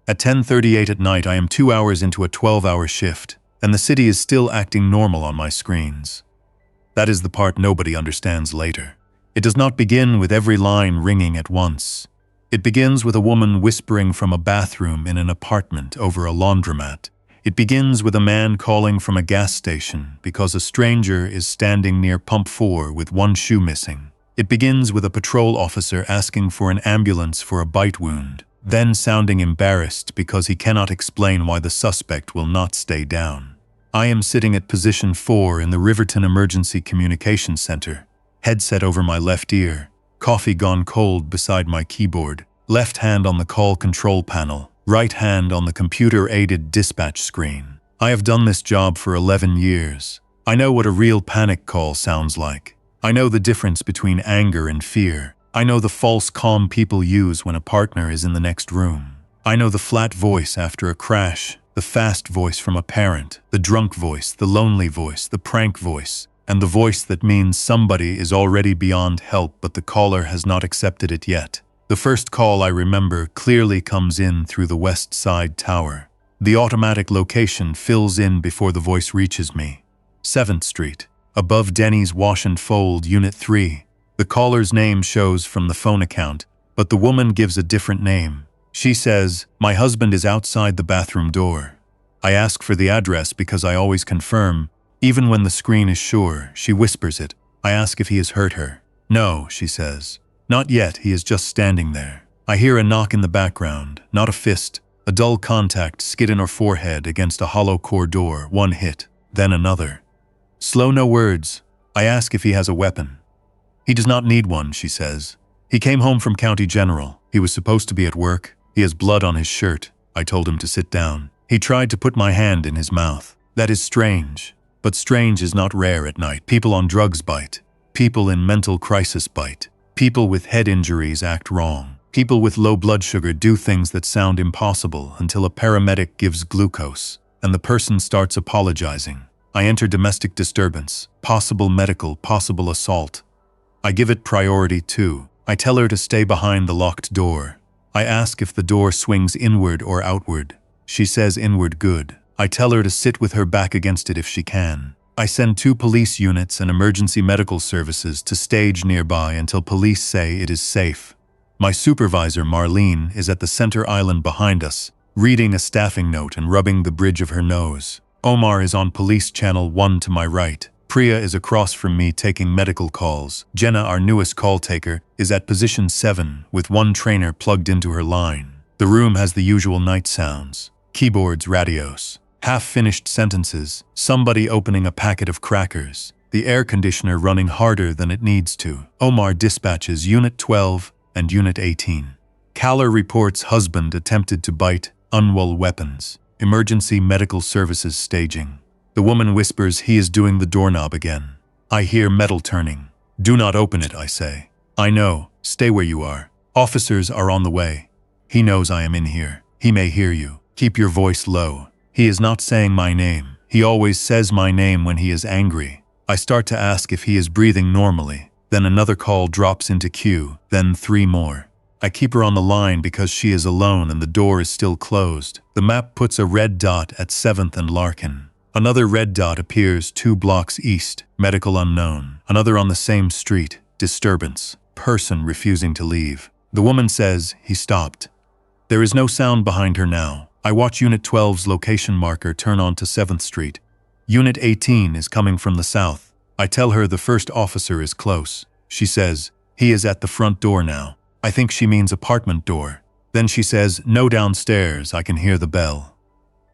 At 10:38 at night, I am 2 hours into a 12-hour shift, and the city is still acting normal on my screens. That is the part nobody understands later. It does not begin with every line ringing at once. It begins with a woman whispering from a bathroom in an apartment over a laundromat. It begins with a man calling from a gas station because a stranger is standing near pump 4 with one shoe missing. It begins with a patrol officer asking for an ambulance for a bite wound, then sounding embarrassed because he cannot explain why the suspect will not stay down. I am sitting at position 4 in the Riverton Emergency Communications Center, headset over my left ear, coffee gone cold beside my keyboard, left hand on the call control panel, right hand on the computer-aided dispatch screen. I have done this job for 11 years. I know what a real panic call sounds like. I know the difference between anger and fear. I know the false calm people use when a partner is in the next room. I know the flat voice after a crash, the fast voice from a parent, the drunk voice, the lonely voice, the prank voice, and the voice that means somebody is already beyond help but the caller has not accepted it yet. The first call I remember clearly comes in through the West Side Tower. The automatic location fills in before the voice reaches me. 7th Street, above Denny's Wash and Fold, Unit 3. The caller's name shows from the phone account, but the woman gives a different name. She says, "My husband is outside the bathroom door." I ask for the address because I always confirm. Even when the screen is sure, she whispers it. I ask if he has hurt her. "No," she says. "Not yet, he is just standing there." I hear a knock in the background, not a fist, a dull contact skid in her forehead against a hollow core door, one hit, then another. Slow, no words. I ask if he has a weapon. "He does not need one," she says. "He came home from County General. He was supposed to be at work. He has blood on his shirt." I told him to sit down. He tried to put my hand in his mouth. That is strange. But strange is not rare at night. People on drugs bite. People in mental crisis bite. People with head injuries act wrong. People with low blood sugar do things that sound impossible until a paramedic gives glucose, and the person starts apologizing. I enter domestic disturbance, possible medical, possible assault. I give it priority too. I tell her to stay behind the locked door. I ask if the door swings inward or outward. She says inward, good. I tell her to sit with her back against it if she can. I send 2 police units and emergency medical services to stage nearby until police say it is safe. My supervisor, Marlene, is at the center island behind us, reading a staffing note and rubbing the bridge of her nose. Omar is on police channel 1 to my right. Priya is across from me taking medical calls. Jenna, our newest call taker, is at position 7 with one trainer plugged into her line. The room has the usual night sounds. Keyboards, radios. Half-finished sentences, somebody opening a packet of crackers, the air conditioner running harder than it needs to. Omar dispatches Unit 12 and Unit 18. Kaller reports husband attempted to bite, unwell weapons. Emergency medical services staging. The woman whispers he is doing the doorknob again. I hear metal turning. "Do not open it," I say. "I know, stay where you are. Officers are on the way. He knows I am in here. He may hear you. Keep your voice low." He is not saying my name. He always says my name when he is angry. I start to ask if he is breathing normally. Then another call drops into queue, then 3 more. I keep her on the line because she is alone and the door is still closed. The map puts a red dot at 7th and Larkin. Another red dot appears 2 blocks east, medical unknown. Another on the same street, disturbance, person refusing to leave. The woman says he stopped. There is no sound behind her now. I watch Unit 12's location marker turn onto 7th Street. Unit 18 is coming from the south. I tell her the first officer is close. She says, he is at the front door now. I think she means apartment door. Then she says, no, downstairs, I can hear the bell.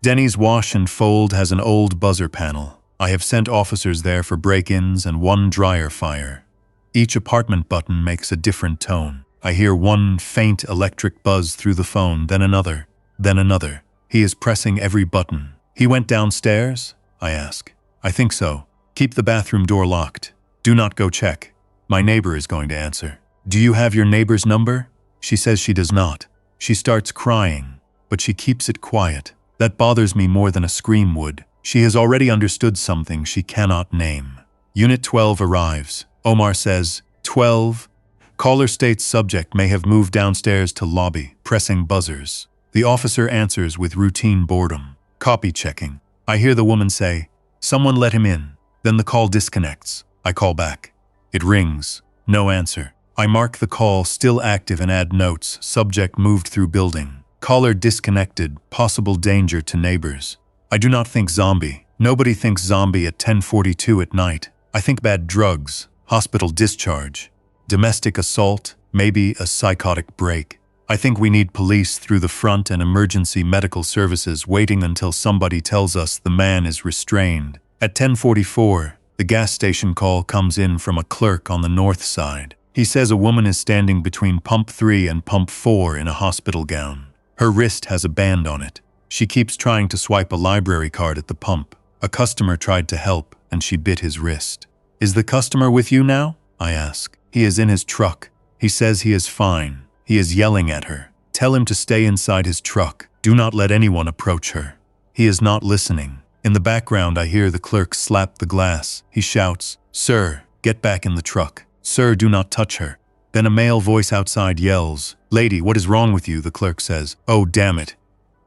Denny's Wash and Fold has an old buzzer panel. I have sent officers there for break-ins and 1 dryer fire. Each apartment button makes a different tone. I hear 1 faint electric buzz through the phone, then another, then another. He is pressing every button. He went downstairs? I ask. I think so. Keep the bathroom door locked. Do not go check. My neighbor is going to answer. Do you have your neighbor's number? She says she does not. She starts crying, but she keeps it quiet. That bothers me more than a scream would. She has already understood something she cannot name. Unit 12 arrives. Omar says, 12. Caller states subject may have moved downstairs to lobby, pressing buzzers. The officer answers with routine boredom. Copy checking. I hear the woman say, "Someone let him in." Then the call disconnects. I call back. It rings. No answer. I mark the call still active and add notes. Subject moved through building. Caller disconnected. Possible danger to neighbors. I do not think zombie. Nobody thinks zombie at 10:42 at night. I think bad drugs, hospital discharge, domestic assault, maybe a psychotic break. I think we need police through the front and emergency medical services waiting until somebody tells us the man is restrained. At 10:44, the gas station call comes in from a clerk on the north side. He says a woman is standing between pump 3 and pump 4 in a hospital gown. Her wrist has a band on it. She keeps trying to swipe a library card at the pump. A customer tried to help, and she bit his wrist. "Is the customer with you now?" I ask. "He is in his truck. He says he is fine." He is yelling at her. "Tell him to stay inside his truck. Do not let anyone approach her." He is not listening. In the background, I hear the clerk slap the glass. He shouts, "Sir, get back in the truck. Sir, do not touch her." Then a male voice outside yells, "Lady, what is wrong with you?" The clerk says, "Oh, damn it.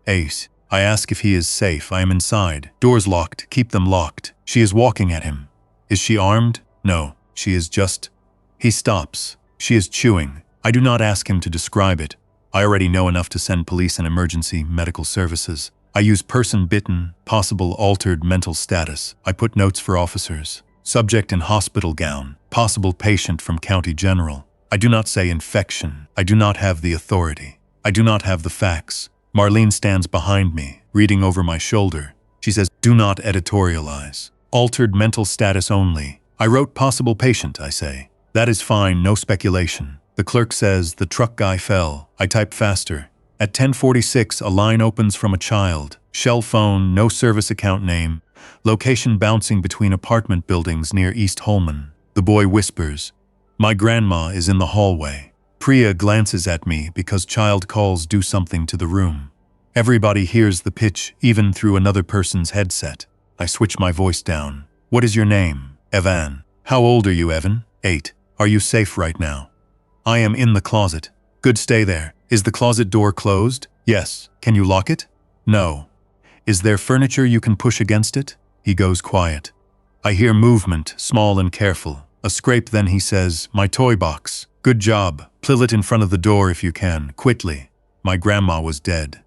Ace." I ask if he is safe. I am inside. Doors locked. Keep them locked. She is walking at him. Is she armed? No, she is just... He stops. She is chewing. I do not ask him to describe it. I already know enough to send police and emergency medical services. I use person bitten, possible altered mental status. I put notes for officers. Subject in hospital gown, possible patient from county general. I do not say infection. I do not have the authority. I do not have the facts. Marlene stands behind me, reading over my shoulder. She says, "Do not editorialize. Altered mental status only." I wrote possible patient, I say. "That is fine, no speculation." The clerk says, "The truck guy fell." I type faster. At 10:46, a line opens from a child. Shell phone, no service account name. Location bouncing between apartment buildings near East Holman. The boy whispers, "My grandma is in the hallway." Priya glances at me because child calls do something to the room. Everybody hears the pitch, even through another person's headset. I switch my voice down. "What is your name?" "Evan." "How old are you, Evan?" 8. "Are you safe right now?" "I am in the closet." "Good, stay there." "Is the closet door closed?" "Yes." "Can you lock it?" "No." "Is there furniture you can push against it?" He goes quiet. I hear movement, small and careful. A scrape, then he says, "My toy box. Good job. Plill it in front of the door if you can, quickly." My grandma was dead.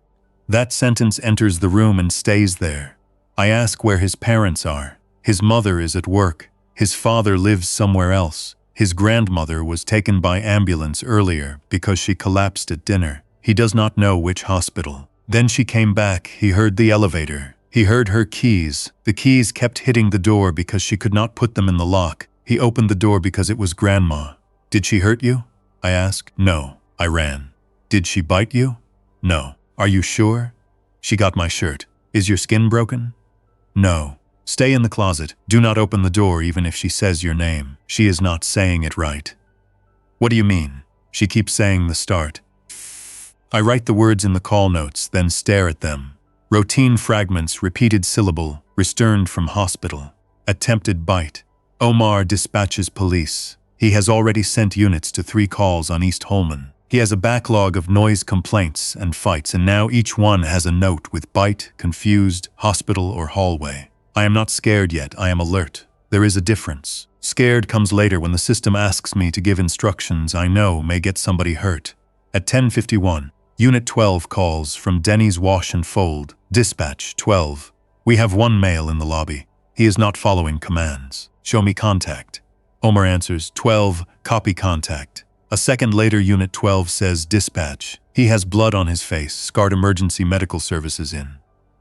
That sentence enters the room and stays there. I ask where his parents are. His mother is at work. His father lives somewhere else. His grandmother was taken by ambulance earlier because she collapsed at dinner. He does not know which hospital. Then she came back. He heard the elevator. He heard her keys. The keys kept hitting the door because she could not put them in the lock. He opened the door because it was Grandma. "Did she hurt you?" I asked. "No." I ran. "Did she bite you?" "No." "Are you sure?" "She got my shirt." "Is your skin broken?" "No." "Stay in the closet. Do not open the door even if she says your name. She is not saying it right." "What do you mean?" "She keeps saying the start." I write the words in the call notes, then stare at them. Routine fragments, repeated syllable, returned from hospital. Attempted bite. Omar dispatches police. He has already sent units to 3 calls on East Holman. He has a backlog of noise complaints and fights, and now each one has a note with bite, confused, hospital, or hallway. I am not scared yet, I am alert. There is a difference. Scared comes later when the system asks me to give instructions I know may get somebody hurt. At 10:51, Unit 12 calls from Denny's Wash and Fold. Dispatch 12. "We have one male in the lobby. He is not following commands. Show me contact." Omar answers, 12, copy contact. A second later, Unit 12 says, "Dispatch. He has blood on his face, scarred emergency medical services in."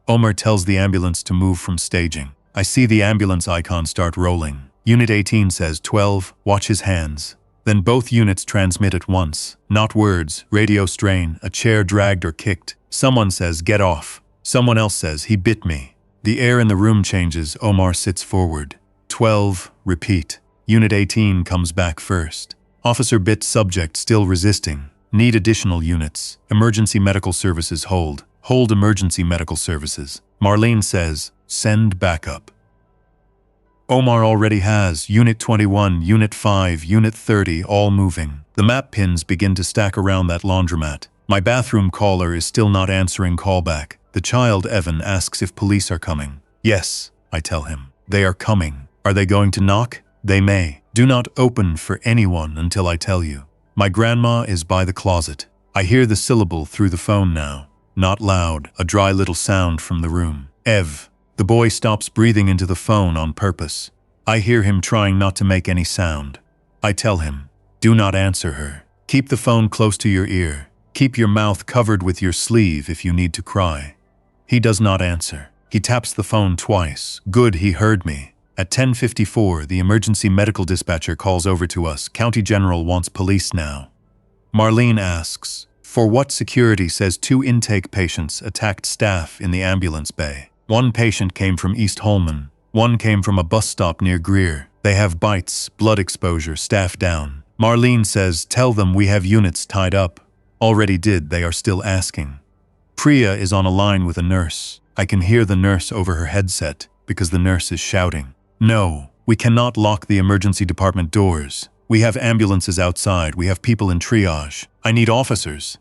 Omar tells the ambulance to move from staging. I see the ambulance icon start rolling. Unit 18 says, 12, watch his hands. Then both units transmit at once. Not words, radio strain, a chair dragged or kicked. Someone says, "Get off." Someone else says, "He bit me." The air in the room changes. Omar sits forward. 12, repeat. Unit 18 comes back first. Officer bit subject still resisting. Need additional units. Emergency medical services hold. Hold emergency medical services. Marlene says, "Send backup." Omar already has Unit 21, Unit 5, Unit 30 all moving. The map pins begin to stack around that laundromat. My bathroom caller is still not answering callback. The child, Evan, asks if police are coming. Yes, I tell him. They are coming. Are they going to knock? They may. Do not open for anyone until I tell you. My grandma is by the closet. I hear the syllable through the phone now. Not loud, a dry little sound from the room. Ev. The boy stops breathing into the phone on purpose. I hear him trying not to make any sound. I tell him, do not answer her. Keep the phone close to your ear. Keep your mouth covered with your sleeve if you need to cry. He does not answer. He taps the phone twice. Good, he heard me. At 10:54, the emergency medical dispatcher calls over to us. County General wants police now. Marlene asks, for what security? Says 2 intake patients attacked staff in the ambulance bay. 1 patient came from East Holman. 1 came from a bus stop near Greer. They have bites, blood exposure, staff down. Marlene says, tell them we have units tied up. Already did, they are still asking. Priya is on a line with a nurse. I can hear the nurse over her headset because the nurse is shouting. No, we cannot lock the emergency department doors. We have ambulances outside. We have people in triage. I need officers.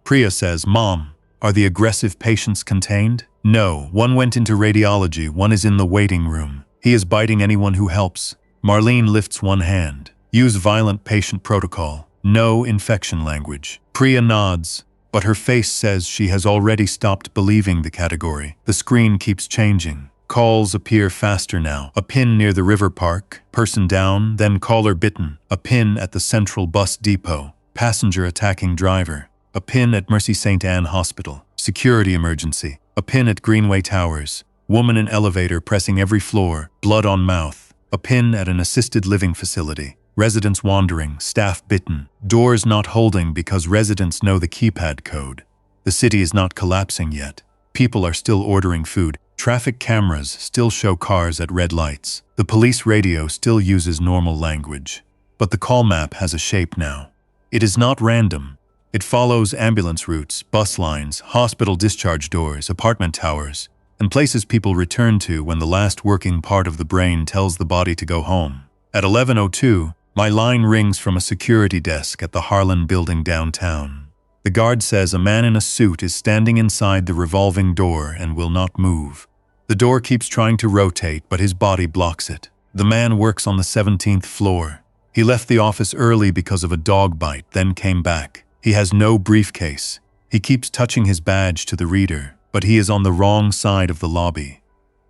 Priya says, Mom, are the aggressive patients contained? No, 1 went into radiology. 1 is in the waiting room. He is biting anyone who helps. Marlene lifts 1 hand. Use violent patient protocol. No infection language. Priya nods, but her face says she has already stopped believing the category. The screen keeps changing. Calls appear faster now. A pin near the river park. Person down, then caller bitten. A pin at the central bus depot. Passenger attacking driver. A pin at Mercy St. Anne Hospital. Security emergency. A pin at Greenway Towers. Woman in elevator pressing every floor. Blood on mouth. A pin at an assisted living facility. Residents wandering. Staff bitten. Doors not holding because residents know the keypad code. The city is not collapsing yet. People are still ordering food. Traffic cameras still show cars at red lights. The police radio still uses normal language. But the call map has a shape now. It is not random. It follows ambulance routes, bus lines, hospital discharge doors, apartment towers, and places people return to when the last working part of the brain tells the body to go home. At 11:02, my line rings from a security desk at the Harlan building downtown. The guard says a man in a suit is standing inside the revolving door and will not move. The door keeps trying to rotate, but his body blocks it. The man works on the 17th floor. He left the office early because of a dog bite, then came back. He has no briefcase. He keeps touching his badge to the reader, but he is on the wrong side of the lobby.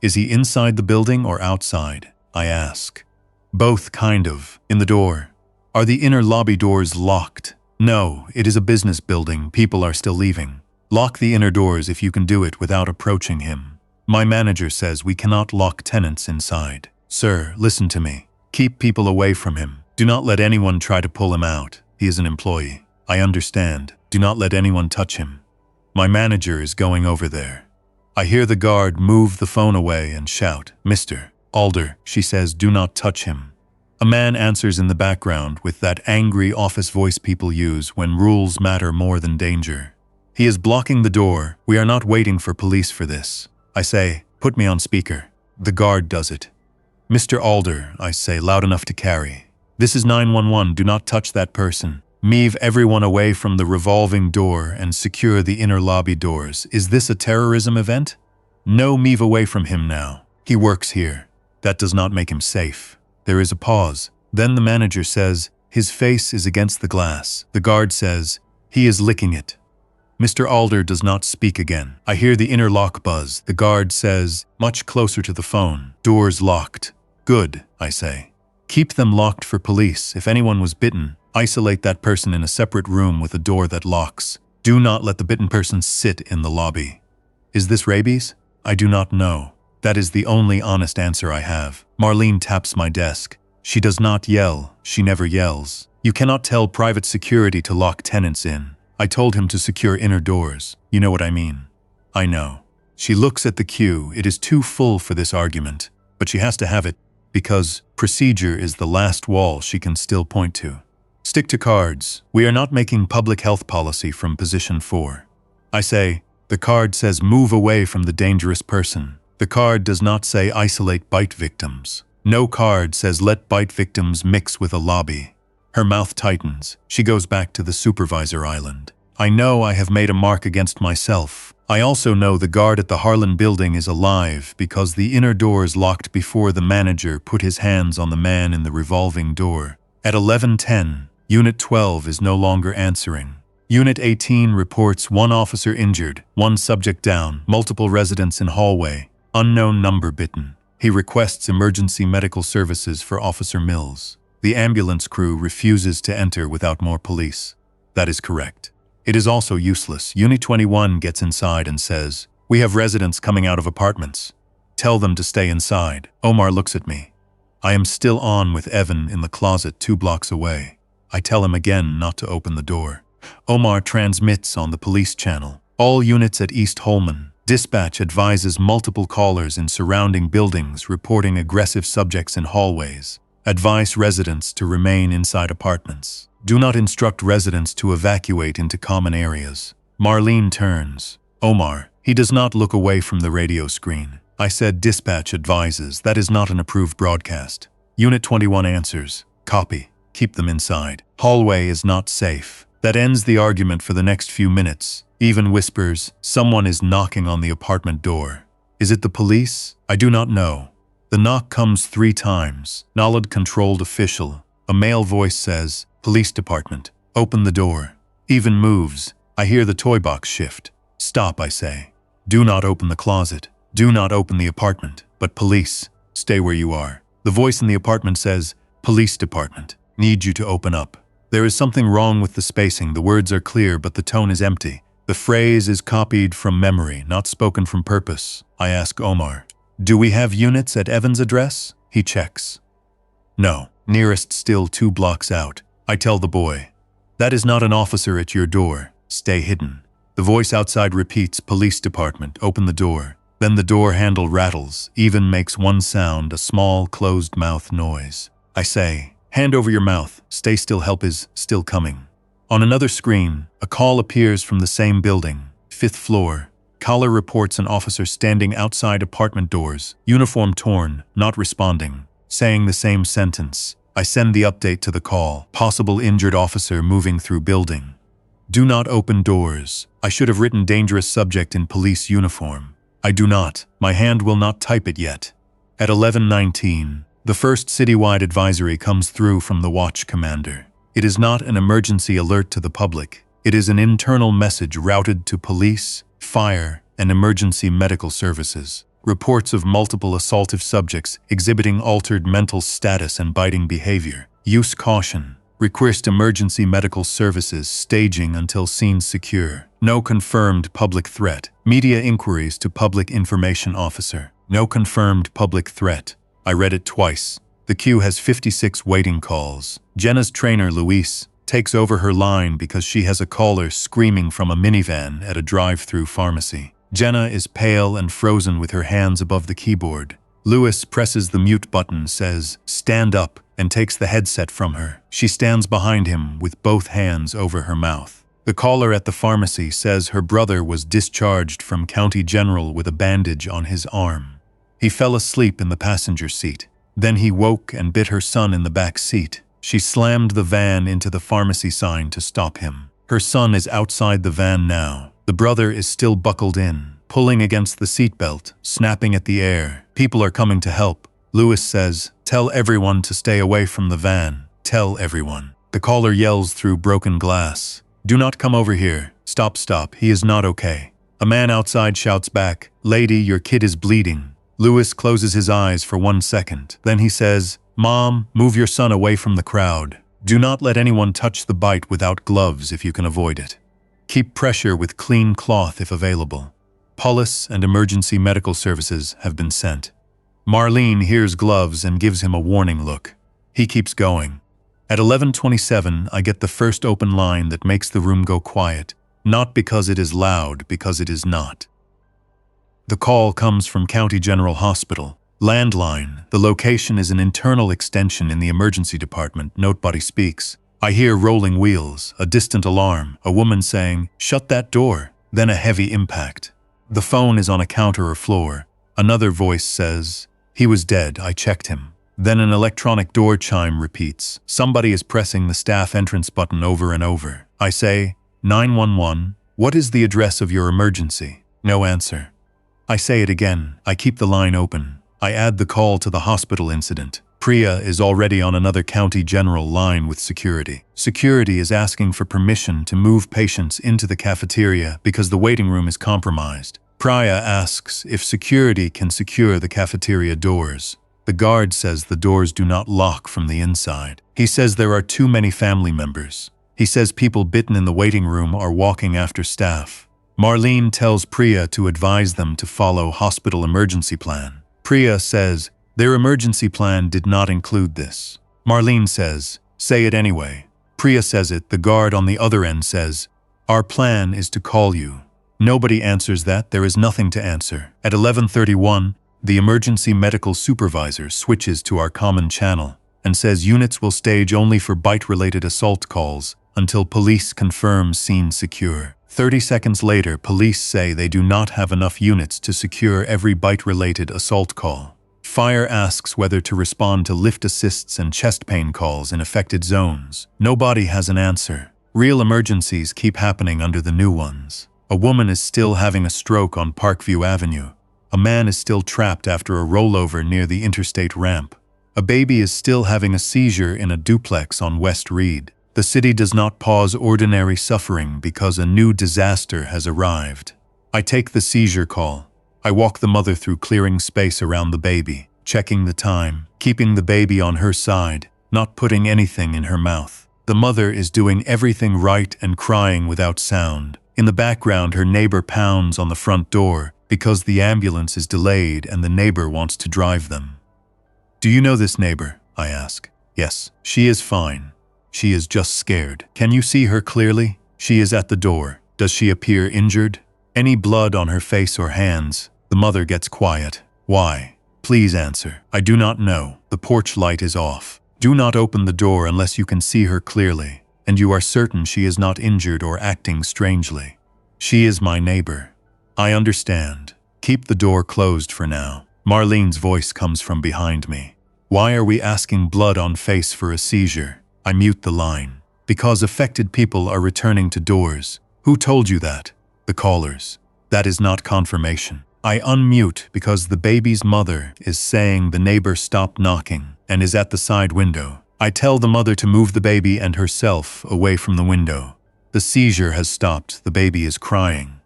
Is he inside the building or outside? I ask. Both, kind of. In the door. Are the inner lobby doors locked? No, it is a business building. People are still leaving. Lock the inner doors if you can do it without approaching him. My manager says we cannot lock tenants inside. Sir, listen to me. Keep people away from him. Do not let anyone try to pull him out. He is an employee. I understand. Do not let anyone touch him. My manager is going over there. I hear the guard move the phone away and shout, Mr. Alder, she says, do not touch him. A man answers in the background with that angry office voice people use when rules matter more than danger. He is blocking the door. We are not waiting for police for this. I say, put me on speaker. The guard does it. Mr. Alder, I say, loud enough to carry. This is 911. Do not touch that person. Move everyone away from the revolving door and secure the inner lobby doors. Is this a terrorism event? No, move away from him now. He works here. That does not make him safe. There is a pause. Then the manager says, his face is against the glass. The guard says, he is licking it. Mr. Alder does not speak again. I hear the inner lock buzz. The guard says, much closer to the phone, doors locked. Good, I say. Keep them locked for police. If anyone was bitten, isolate that person in a separate room with a door that locks. Do not let the bitten person sit in the lobby. Is this rabies? I do not know. That is the only honest answer I have. Marlene taps my desk. She does not yell. She never yells. You cannot tell private security to lock tenants in. I told him to secure inner doors. You know what I mean. I know. She looks at the queue. It is too full for this argument, but she has to have it because procedure is the last wall she can still point to. Stick to cards. We are not making public health policy from position 4. I say, the card says move away from the dangerous person. The card does not say isolate bite victims. No card says let bite victims mix with a lobby. Her mouth tightens. She goes back to the supervisor island. I know I have made a mark against myself. I also know the guard at the Harlan building is alive because the inner doors locked before the manager put his hands on the man in the revolving door. At 11:10, Unit 12 is no longer answering. Unit 18 reports 1 officer injured, 1 subject down, multiple residents in hallway, unknown number bitten. He requests emergency medical services for Officer Mills. The ambulance crew refuses to enter without more police. That is correct. It is also useless. Unit 21 gets inside and says, "We have residents coming out of apartments. Tell them to stay inside." Omar looks at me. I am still on with Evan in the closet 2 blocks away. I tell him again not to open the door. Omar transmits on the police channel. All units at East Holman. Dispatch advises multiple callers in surrounding buildings reporting aggressive subjects in hallways. Advise residents to remain inside apartments. Do not instruct residents to evacuate into common areas. Marlene turns. Omar, he does not look away from the radio screen. I said dispatch advises. That is not an approved broadcast. Unit 21 answers. Copy. Keep them inside. Hallway is not safe. That ends the argument for the next few minutes. Even whispers, someone is knocking on the apartment door. Is it the police? I do not know. The knock comes 3 times. Knowledge-controlled official. A male voice says, "Police department. Open the door." Even moves. I hear the toy box shift. "Stop," I say. "Do not open the closet. Do not open the apartment. But police, stay where you are." The voice in the apartment says, "Police department. Need you to open up." There is something wrong with the spacing. The words are clear, but the tone is empty. The phrase is copied from memory, not spoken from purpose. I ask Omar, "Do we have units at Evan's address?" He checks. "No, nearest still 2 blocks out." I tell the boy, "That is not an officer at your door. Stay hidden." The voice outside repeats, "Police department, open the door." Then the door handle rattles, even makes one sound, a small, closed-mouth noise. I say, "Hand over your mouth. Stay still, help is still coming." On another screen, a call appears from the same building, 5th floor. Caller reports an officer standing outside apartment doors, uniform torn, not responding, saying the same sentence. I send the update to the call. Possible injured officer moving through building. Do not open doors. I should have written dangerous subject in police uniform. I do not. My hand will not type it yet. At 11:19, the first citywide advisory comes through from the watch commander. It is not an emergency alert to the public. It is an internal message routed to police, fire, and emergency medical services. Reports of multiple assaultive subjects exhibiting altered mental status and biting behavior. Use caution. Request emergency medical services staging until scene secure. No confirmed public threat. Media inquiries to Public Information Officer. No confirmed public threat. I read it twice. The queue has 56 waiting calls. Jenna's trainer, Luis, takes over her line because she has a caller screaming from a minivan at a drive-through pharmacy. Jenna is pale and frozen with her hands above the keyboard. Luis presses the mute button, says, "Stand up," and takes the headset from her. She stands behind him with both hands over her mouth. The caller at the pharmacy says her brother was discharged from County General with a bandage on his arm. He fell asleep in the passenger seat. Then he woke and bit her son in the back seat. She slammed the van into the pharmacy sign to stop him. Her son is outside the van now. The brother is still buckled in, pulling against the seatbelt, snapping at the air. People are coming to help. Lewis says, "Tell everyone to stay away from the van. Tell everyone." The caller yells through broken glass, "Do not come over here. Stop, stop. He is not okay." A man outside shouts back, "Lady, your kid is bleeding." Lewis closes his eyes for 1 second. Then he says, "Mom, move your son away from the crowd. Do not let anyone touch the bite without gloves if you can avoid it. Keep pressure with clean cloth if available. Police and emergency medical services have been sent." Marlene hears gloves and gives him a warning look. He keeps going. At 11:27, I get the first open line that makes the room go quiet. Not because it is loud, because it is not. The call comes from County General Hospital. Landline. The location is an internal extension in the emergency department. Nobody speaks. I hear rolling wheels, a distant alarm, a woman saying, "Shut that door," then a heavy impact. The phone is on a counter or floor. Another voice says, "He was dead, I checked him." Then an electronic door chime repeats. Somebody is pressing the staff entrance button over and over. I say, 911, what is the address of your emergency? No answer. I say it again. I keep the line open. I add the call to the hospital incident. Priya is already on another county general line with security. Security is asking for permission to move patients into the cafeteria because the waiting room is compromised. Priya asks if security can secure the cafeteria doors. The guard says the doors do not lock from the inside. He says there are too many family members. He says people bitten in the waiting room are walking after staff. Marlene tells Priya to advise them to follow hospital emergency plan. Priya says their emergency plan did not include this. Marlene says, say it anyway. Priya says it. The guard on the other end says, our plan is to call you. Nobody answers that. There is nothing to answer. At 11:31, the emergency medical supervisor switches to our common channel and says units will stage only for bite-related assault calls until police confirms scene secure. 30 seconds later, police say they do not have enough units to secure every bite-related assault call. Fire asks whether to respond to lift assists and chest pain calls in affected zones. Nobody has an answer. Real emergencies keep happening under the new ones. A woman is still having a stroke on Parkview Avenue. A man is still trapped after a rollover near the interstate ramp. A baby is still having a seizure in a duplex on West Reed. The city does not pause ordinary suffering because a new disaster has arrived. I take the seizure call. I walk the mother through clearing space around the baby, checking the time, keeping the baby on her side, not putting anything in her mouth. The mother is doing everything right and crying without sound. In the background, her neighbor pounds on the front door because the ambulance is delayed and the neighbor wants to drive them. Do you know this neighbor? I ask. Yes, she is fine. She is just scared. Can you see her clearly? She is at the door. Does she appear injured? Any blood on her face or hands? The mother gets quiet. Why? Please answer. I do not know. The porch light is off. Do not open the door unless you can see her clearly, and you are certain she is not injured or acting strangely. She is my neighbor. I understand. Keep the door closed for now. Marlene's voice comes from behind me. Why are we asking blood on face for a seizure? I mute the line. Because affected people are returning to doors. Who told you that? The callers. That is not confirmation. I unmute because the baby's mother is saying the neighbor stopped knocking and is at the side window. I tell the mother to move the baby and herself away from the window. The seizure has stopped. The baby is crying.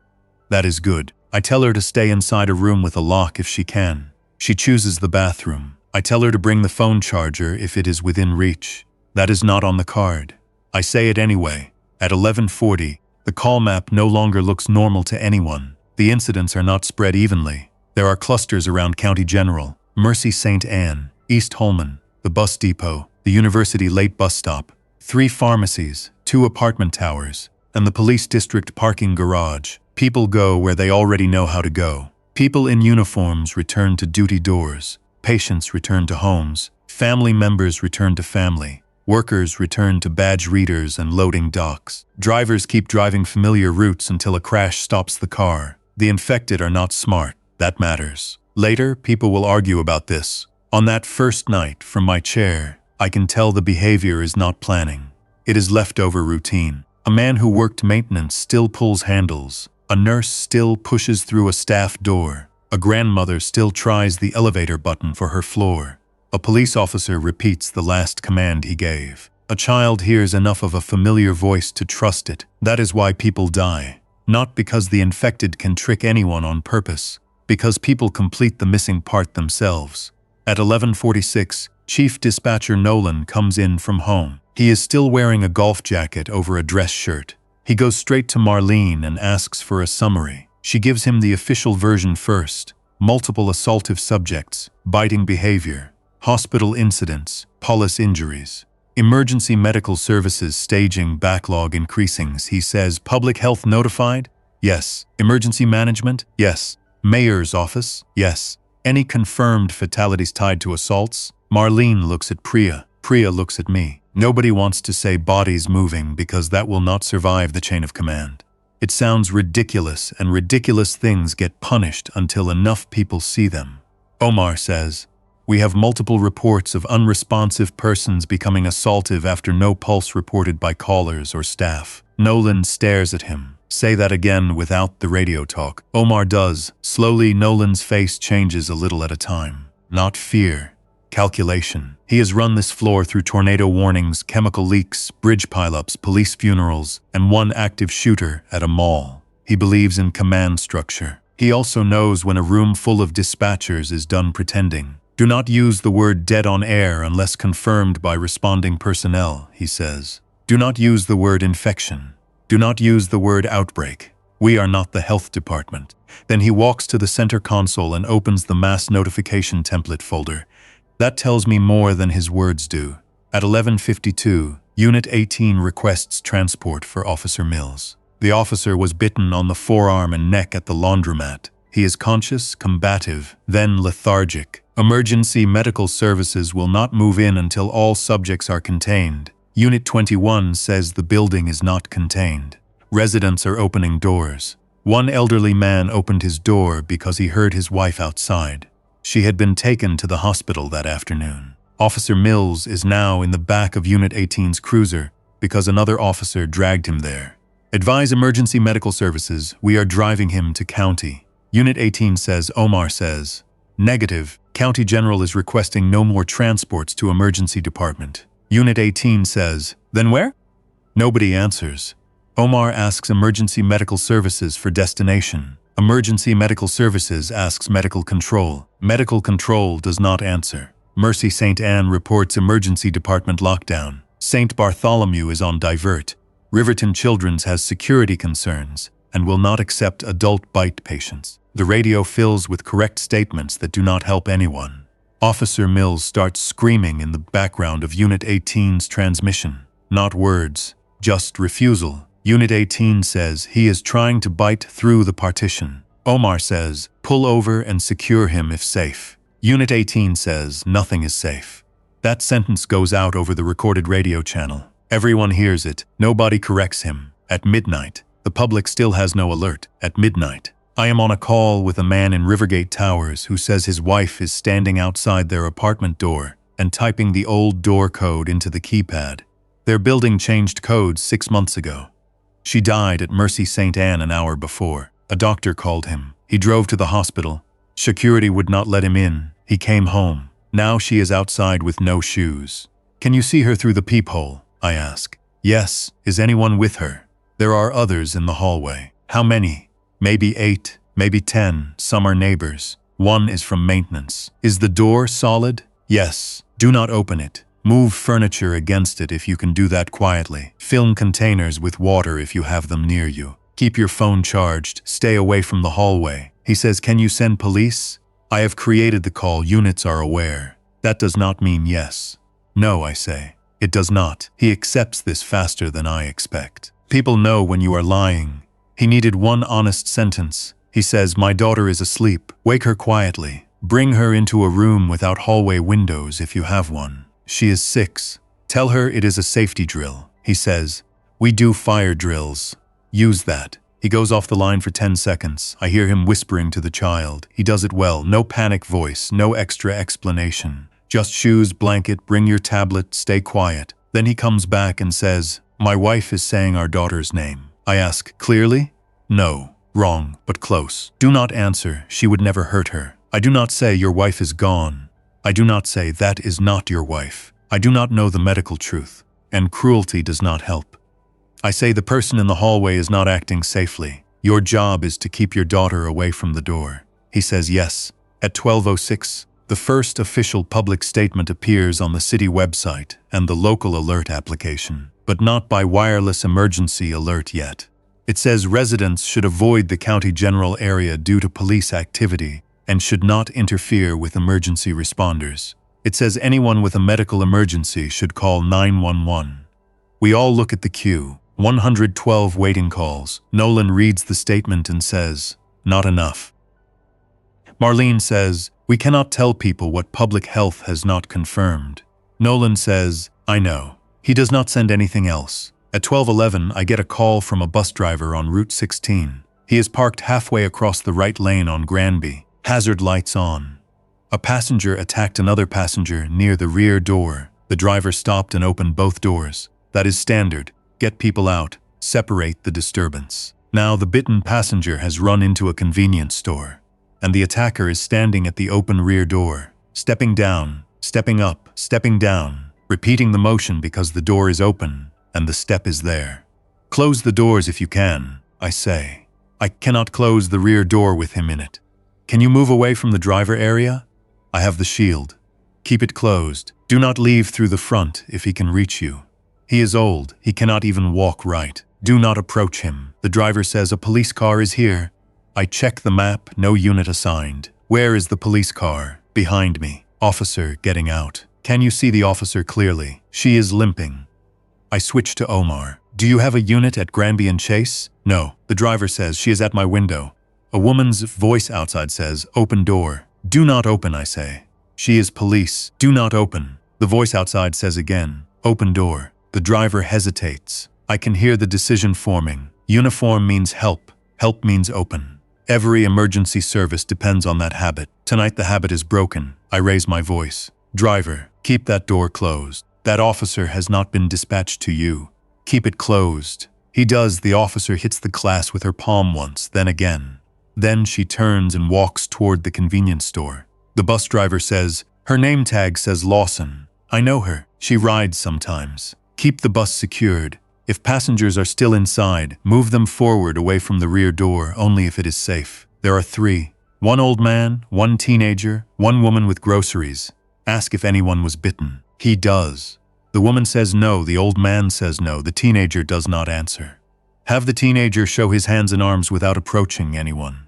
That is good. I tell her to stay inside a room with a lock if she can. She chooses the bathroom. I tell her to bring the phone charger if it is within reach. That is not on the card. I say it anyway. At 11:40, the call map no longer looks normal to anyone. The incidents are not spread evenly. There are clusters around County General, Mercy St. Anne, East Holman, the bus depot, the University Late bus stop, 3 pharmacies, 2 apartment towers, and the police district parking garage. People go where they already know how to go. People in uniforms return to duty doors. Patients return to homes. Family members return to family. Workers return to badge readers and loading docks. Drivers keep driving familiar routes until a crash stops the car. The infected are not smart. That matters. Later, people will argue about this. On that first night, from my chair, I can tell the behavior is not planning. It is leftover routine. A man who worked maintenance still pulls handles. A nurse still pushes through a staff door. A grandmother still tries the elevator button for her floor. A police officer repeats the last command he gave. A child hears enough of a familiar voice to trust it. That is why people die. Not because the infected can trick anyone on purpose, because people complete the missing part themselves. At 11:46, Chief Dispatcher Nolan comes in from home. He is still wearing a golf jacket over a dress shirt. He goes straight to Marlene and asks for a summary. She gives him the official version first. Multiple assaultive subjects, biting behavior, hospital incidents, police injuries, emergency medical services staging backlog increasing. He says, public health notified? Yes. Emergency management? Yes. Mayor's office? Yes. Any confirmed fatalities tied to assaults? Marlene looks at Priya. Priya looks at me. Nobody wants to say bodies moving because that will not survive the chain of command. It sounds ridiculous, and ridiculous things get punished until enough people see them. Omar says, We have multiple reports of unresponsive persons becoming assaultive after no pulse reported by callers or staff. Nolan stares at him. Say that again without the radio talk. Omar does. Slowly, Nolan's face changes a little at a time. Not fear. Calculation. He has run this floor through tornado warnings, chemical leaks, bridge pileups, police funerals, and one active shooter at a mall. He believes in command structure. He also knows when a room full of dispatchers is done pretending. Do not use the word dead on air unless confirmed by responding personnel, he says. Do not use the word infection. Do not use the word outbreak. We are not the health department. Then he walks to the center console and opens the mass notification template folder. That tells me more than his words do. At 11:52, Unit 18 requests transport for Officer Mills. The officer was bitten on the forearm and neck at the laundromat. He is conscious, combative, then lethargic. Emergency medical services will not move in until all subjects are contained. Unit 21 says the building is not contained. Residents are opening doors. One elderly man opened his door because he heard his wife outside. She had been taken to the hospital that afternoon. Officer Mills is now in the back of Unit 18's cruiser because another officer dragged him there. Advise emergency medical services, we are driving him to county. Unit 18 says, Omar says, negative, County General is requesting no more transports to emergency department. Unit 18 says, then where? Nobody answers. Omar asks emergency medical services for destination. Emergency medical services asks medical control. Medical control does not answer. Mercy St. Anne reports emergency department lockdown. St. Bartholomew is on divert. Riverton Children's has security concerns and will not accept adult bite patients. The radio fills with correct statements that do not help anyone. Officer Mills starts screaming in the background of Unit 18's transmission. Not words, just refusal. Unit 18 says he is trying to bite through the partition. Omar says, pull over and secure him if safe. Unit 18 says, nothing is safe. That sentence goes out over the recorded radio channel. Everyone hears it. Nobody corrects him. At midnight, the public still has no alert. At midnight, I am on a call with a man in Rivergate Towers who says his wife is standing outside their apartment door and typing the old door code into the keypad. Their building changed codes 6 months ago. She died at Mercy St. Anne an hour before. A doctor called him. He drove to the hospital. Security would not let him in. He came home. Now she is outside with no shoes. Can you see her through the peephole? I ask. Yes. Is anyone with her? There are others in the hallway. How many? Maybe 8, maybe 10. Some are neighbors. One is from maintenance. Is the door solid? Yes. Do not open it. Move furniture against it if you can do that quietly. Film containers with water if you have them near you. Keep your phone charged. Stay away from the hallway. He says, can you send police? I have created the call. Units are aware. That does not mean yes. No, I say. It does not. He accepts this faster than I expect. People know when you are lying. He needed one honest sentence. He says, my daughter is asleep. Wake her quietly. Bring her into a room without hallway windows if you have one. She is 6. Tell her it is a safety drill. He says, we do fire drills. Use that. He goes off the line for 10 seconds. I hear him whispering to the child. He does it well. No panic voice, no extra explanation. Just shoes, blanket, bring your tablet, stay quiet. Then he comes back and says, my wife is saying our daughter's name. I ask, clearly? No. Wrong, but close. Do not answer. She would never hurt her. I do not say your wife is gone. I do not say that is not your wife. I do not know the medical truth, and cruelty does not help. I say the person in the hallway is not acting safely. Your job is to keep your daughter away from the door. He says yes. At 12:06, the first official public statement appears on the city website and the local alert application, but not by wireless emergency alert yet. It says residents should avoid the county general area due to police activity and should not interfere with emergency responders. It says anyone with a medical emergency should call 911. We all look at the queue. 112 waiting calls. Nolan reads the statement and says, not enough. Marlene says, we cannot tell people what public health has not confirmed. Nolan says, I know. He does not send anything else. At 12:11, I get a call from a bus driver on Route 16. He is parked halfway across the right lane on Granby. Hazard lights on. A passenger attacked another passenger near the rear door. The driver stopped and opened both doors. That is standard. Get people out. Separate the disturbance. Now the bitten passenger has run into a convenience store, and the attacker is standing at the open rear door, stepping down, stepping up, stepping down, repeating the motion because the door is open and the step is there. Close the doors if you can, I say. I cannot close the rear door with him in it. Can you move away from the driver area? I have the shield. Keep it closed. Do not leave through the front if he can reach you. He is old. He cannot even walk right. Do not approach him. The driver says a police car is here. I check the map, no unit assigned. Where is the police car? Behind me. Officer getting out. Can you see the officer clearly? She is limping. I switch to Omar. Do you have a unit at Granby and Chase? No. The driver says she is at my window. A woman's voice outside says, open door. Do not open, I say. She is police. Do not open. The voice outside says again, open door. The driver hesitates. I can hear the decision forming. Uniform means help. Help means open. Every emergency service depends on that habit. Tonight the habit is broken. I raise my voice. Driver, keep that door closed. That officer has not been dispatched to you. Keep it closed. He does. The officer hits the glass with her palm once, then again. Then she turns and walks toward the convenience store. The bus driver says, her name tag says Lawson. I know her. She rides sometimes. Keep the bus secured. If passengers are still inside, move them forward away from the rear door only if it is safe. There are 3. 1 old man, 1 teenager, 1 woman with groceries. Ask if anyone was bitten. He does. The woman says no, the old man says no, the teenager does not answer. Have the teenager show his hands and arms without approaching anyone.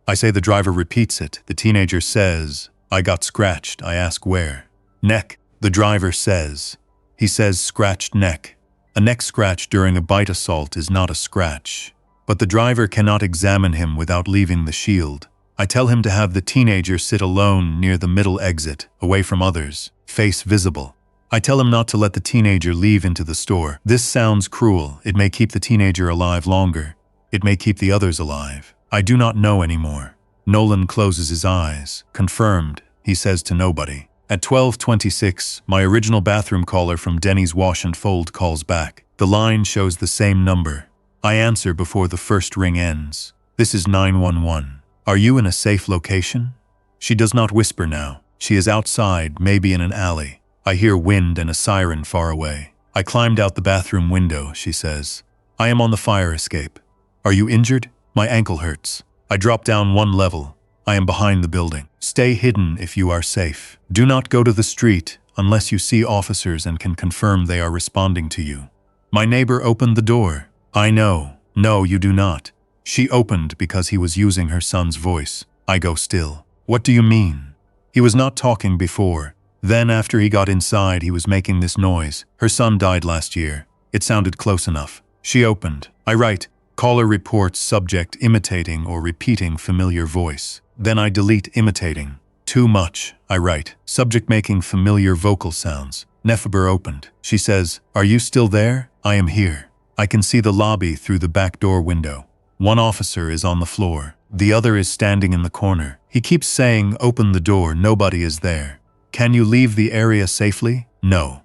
I say the driver repeats it. The teenager says, I got scratched. I ask where. Neck. The driver says. He says scratched neck. A neck scratch during a bite assault is not a scratch. But the driver cannot examine him without leaving the shield. I tell him to have the teenager sit alone near the middle exit, away from others, face visible. I tell him not to let the teenager leave into the store. This sounds cruel. It may keep the teenager alive longer. It may keep the others alive. I do not know anymore. Nolan closes his eyes. Confirmed, he says to nobody. At 12:26, my original bathroom caller from Denny's Wash and Fold calls back. The line shows the same number. I answer before the first ring ends. This is 911. Are you in a safe location? She does not whisper now. She is outside, maybe in an alley. I hear wind and a siren far away. I climbed out the bathroom window, she says. I am on the fire escape. Are you injured? My ankle hurts. I drop down 1 level. I am behind the building. Stay hidden if you are safe. Do not go to the street unless you see officers and can confirm they are responding to you. My neighbor opened the door. I know. No, you do not. She opened because he was using her son's voice. I go still. What do you mean? He was not talking before. Then after he got inside, he was making this noise. Her son died last year. It sounded close enough. She opened. I write, caller reports subject imitating or repeating familiar voice. Then I delete imitating. Too much, I write. Subject making familiar vocal sounds. Nefaber opened. She says, are you still there? I am here. I can see the lobby through the back door window. 1 officer is on the floor. The other is standing in the corner. He keeps saying, open the door, nobody is there. Can you leave the area safely? No.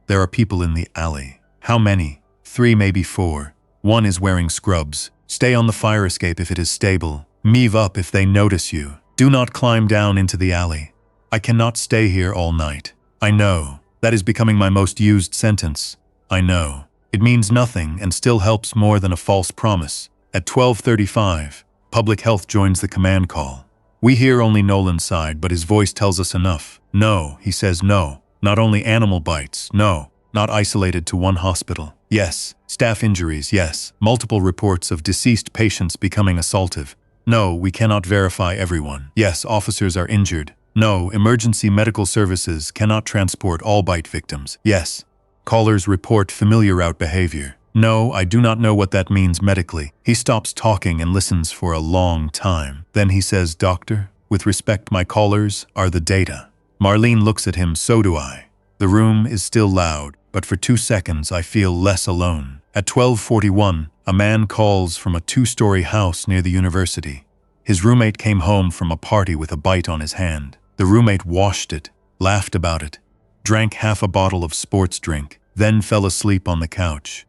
There are people in the alley. How many? 3, maybe 4. 1 is wearing scrubs. Stay on the fire escape if it is stable. Move up if they notice you. Do not climb down into the alley. I cannot stay here all night. I know. That is becoming my most used sentence. I know. It means nothing and still helps more than a false promise. At 12:35, Public Health joins the command call. We hear only Nolan's side, but his voice tells us enough. No, he says no. Not only animal bites, no. Not isolated to 1 hospital. Yes. Staff injuries, yes. Multiple reports of deceased patients becoming assaultive. No, we cannot verify everyone. Yes, officers are injured. No, emergency medical services cannot transport all bite victims. Yes. Callers report familiar out behavior. No, I do not know what that means medically. He stops talking and listens for a long time. Then he says, Doctor, with respect, my callers are the data. Marlene looks at him, so do I. The room is still loud, but for 2 seconds I feel less alone. At 12:41, a man calls from a 2-story house near the university. His roommate came home from a party with a bite on his hand. The roommate washed it, laughed about it, drank half a bottle of sports drink, then fell asleep on the couch.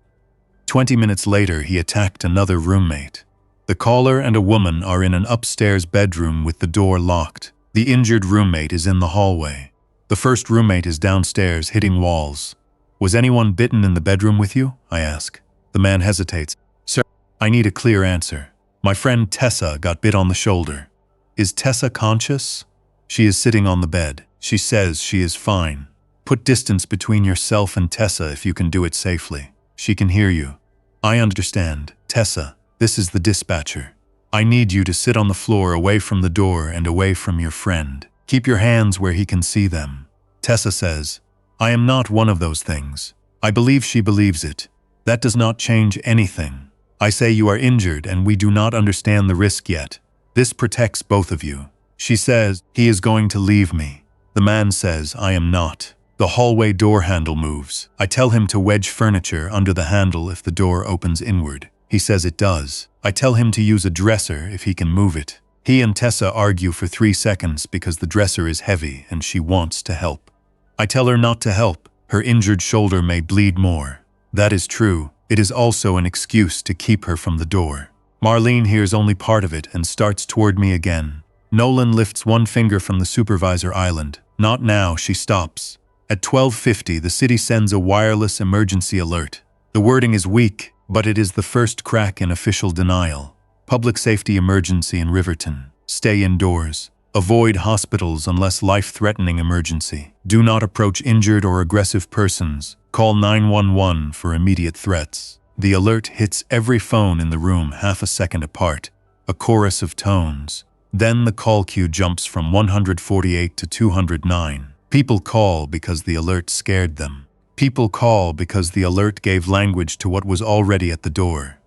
20 minutes later, he attacked another roommate. The caller and a woman are in an upstairs bedroom with the door locked. The injured roommate is in the hallway. The first roommate is downstairs, hitting walls. Was anyone bitten in the bedroom with you? I ask. The man hesitates. Sir, I need a clear answer. My friend Tessa got bit on the shoulder. Is Tessa conscious? She is sitting on the bed. She says she is fine. Put distance between yourself and Tessa if you can do it safely. She can hear you. I understand. Tessa, this is the dispatcher. I need you to sit on the floor away from the door and away from your friend. Keep your hands where he can see them. Tessa says, I am not one of those things. I believe she believes it. That does not change anything. I say you are injured and we do not understand the risk yet. This protects both of you. She says, he is going to leave me. The man says, I am not. The hallway door handle moves. I tell him to wedge furniture under the handle if the door opens inward. He says it does. I tell him to use a dresser if he can move it. He and Tessa argue for 3 seconds because the dresser is heavy and she wants to help. I tell her not to help. Her injured shoulder may bleed more. That is true. It is also an excuse to keep her from the door. Marlene hears only part of it and starts toward me again. Nolan lifts one finger from the supervisor island. Not now, she stops. At 12:50, the city sends a wireless emergency alert. The wording is weak, but it is the first crack in official denial. Public safety emergency in Riverton. Stay indoors. Avoid hospitals unless life-threatening emergency. Do not approach injured or aggressive persons. Call 911 for immediate threats. The alert hits every phone in the room half a second apart. A chorus of tones. Then the call queue jumps from 148 to 209. People call because the alert scared them. People call because the alert gave language to what was already at the door.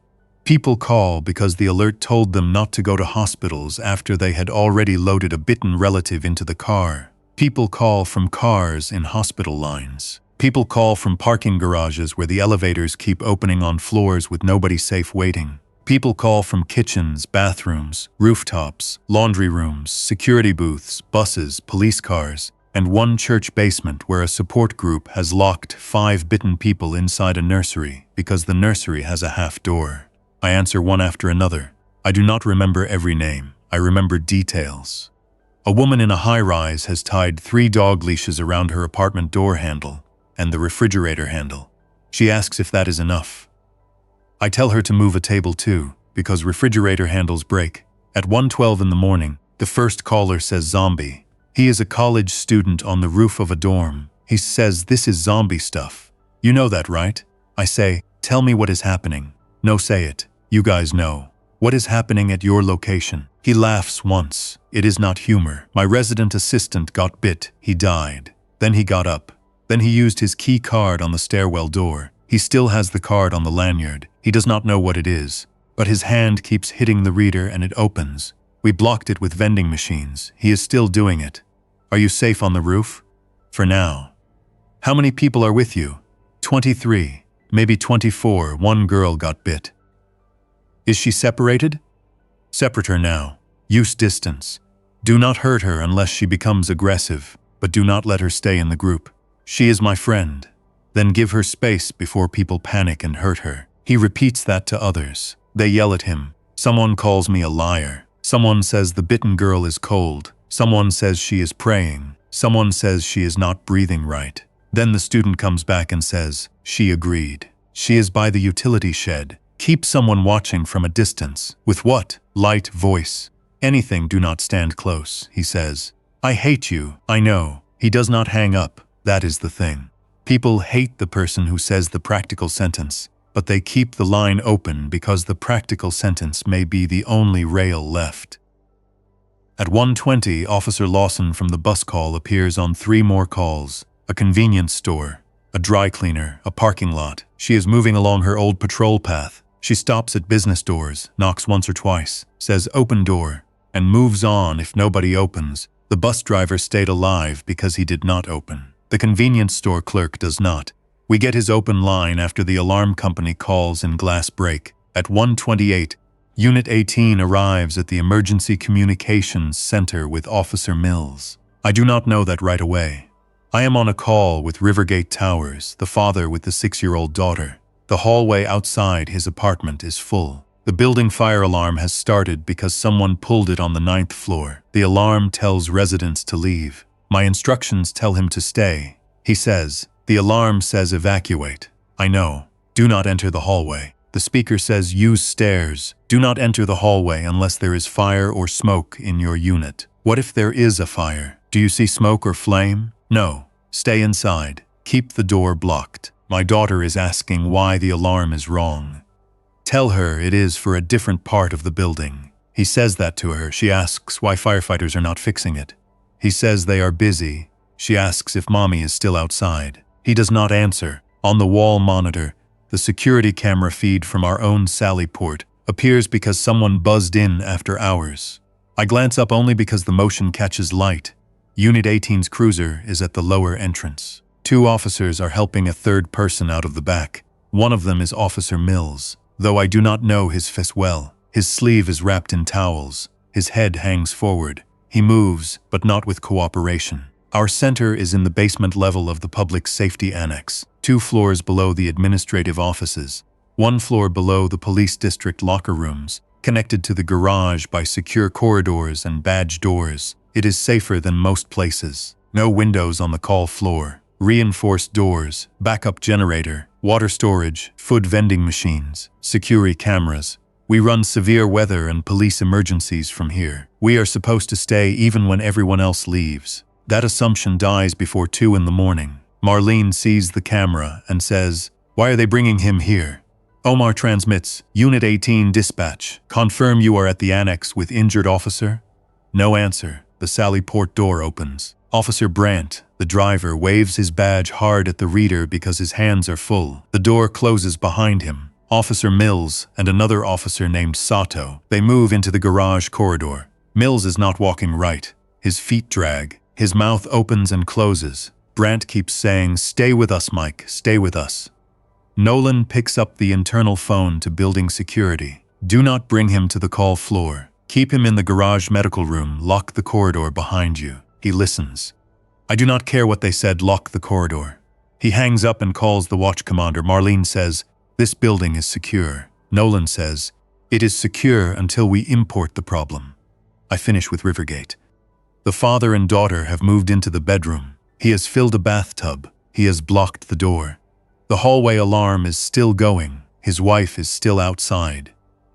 People call because the alert told them not to go to hospitals after they had already loaded a bitten relative into the car. People call from cars in hospital lines. People call from parking garages where the elevators keep opening on floors with nobody safe waiting. People call from kitchens, bathrooms, rooftops, laundry rooms, security booths, buses, police cars, and one church basement where a support group has locked 5 bitten people inside a nursery because the nursery has a half door. I answer one after another. I do not remember every name. I remember details. A woman in a high-rise has tied 3 dog leashes around her apartment door handle and the refrigerator handle. She asks if that is enough. I tell her to move a table too, because refrigerator handles break. At 1:12 in the morning, the first caller says zombie. He is a college student on the roof of a dorm. He says this is zombie stuff. You know that, right? I say, tell me what is happening. No, say it. You guys know. What is happening at your location? He laughs once. It is not humor. My resident assistant got bit. He died. Then he got up. Then he used his key card on the stairwell door. He still has the card on the lanyard. He does not know what it is. But his hand keeps hitting the reader and it opens. We blocked it with vending machines. He is still doing it. Are you safe on the roof? For now. How many people are with you? 23. Maybe 24. One girl got bit. Is she separated? Separate her now. Use distance. Do not hurt her unless she becomes aggressive, but do not let her stay in the group. She is my friend. Then give her space before people panic and hurt her. He repeats that to others. They yell at him. Someone calls me a liar. Someone says the bitten girl is cold. Someone says she is praying. Someone says she is not breathing right. Then the student comes back and says, she agreed. She is by the utility shed. Keep someone watching from a distance. With what? Light voice. Anything, do not stand close, he says. I hate you, I know. He does not hang up. That is the thing. People hate the person who says the practical sentence, but they keep the line open because the practical sentence may be the only rail left. At 1:20, Officer Lawson from the bus call appears on 3 more calls. A convenience store, a dry cleaner, a parking lot. She is moving along her old patrol path. She stops at business doors, knocks once or twice, says open door, and moves on if nobody opens. The bus driver stayed alive because he did not open. The convenience store clerk does not. We get his open line after the alarm company calls in glass break. At 1:28, Unit 18 arrives at the Emergency Communications Center with Officer Mills. I do not know that right away. I am on a call with Rivergate Towers, the father with the 6-year-old daughter. The hallway outside his apartment is full. The building fire alarm has started because someone pulled it on the 9th floor. The alarm tells residents to leave. My instructions tell him to stay. He says, the alarm says evacuate. I know. Do not enter the hallway. The speaker says use stairs. Do not enter the hallway unless there is fire or smoke in your unit. What if there is a fire? Do you see smoke or flame? No. Stay inside. Keep the door blocked. My daughter is asking why the alarm is wrong. Tell her it is for a different part of the building. He says that to her. She asks why firefighters are not fixing it. He says they are busy. She asks if mommy is still outside. He does not answer. On the wall monitor, the security camera feed from our own Sally port appears because someone buzzed in after hours. I glance up only because the motion catches light. Unit 18's cruiser is at the lower entrance. 2 officers are helping a third person out of the back. One of them is Officer Mills, though I do not know his face well. His sleeve is wrapped in towels. His head hangs forward. He moves, but not with cooperation. Our center is in the basement level of the Public Safety Annex, 2 floors below the administrative offices, 1 floor below the police district locker rooms, connected to the garage by secure corridors and badge doors. It is safer than most places. No windows on the call floor. Reinforced doors, backup generator, water storage, food vending machines, security cameras. We run severe weather and police emergencies from here. We are supposed to stay even when everyone else leaves. That assumption dies before 2 in the morning. Marlene sees the camera and says, "Why are they bringing him here?" Omar transmits, "Unit 18 dispatch. Confirm you are at the annex with injured officer?" No answer. The Sally port door opens. Officer Brandt, the driver, waves his badge hard at the reader because his hands are full. The door closes behind him. Officer Mills and another officer named Sato. They move into the garage corridor. Mills is not walking right. His feet drag. His mouth opens and closes. Brandt keeps saying, "Stay with us, Mike, stay with us." Nolan picks up the internal phone to building security. Do not bring him to the call floor. Keep him in the garage medical room. Lock the corridor behind you. He listens. I do not care what they said. Lock the corridor. He hangs up and calls the watch commander. Marlene says, "This building is secure." Nolan says, "It is secure until we import the problem." I finish with Rivergate. The father and daughter have moved into the bedroom. He has filled a bathtub. He has blocked the door. The hallway alarm is still going. His wife is still outside.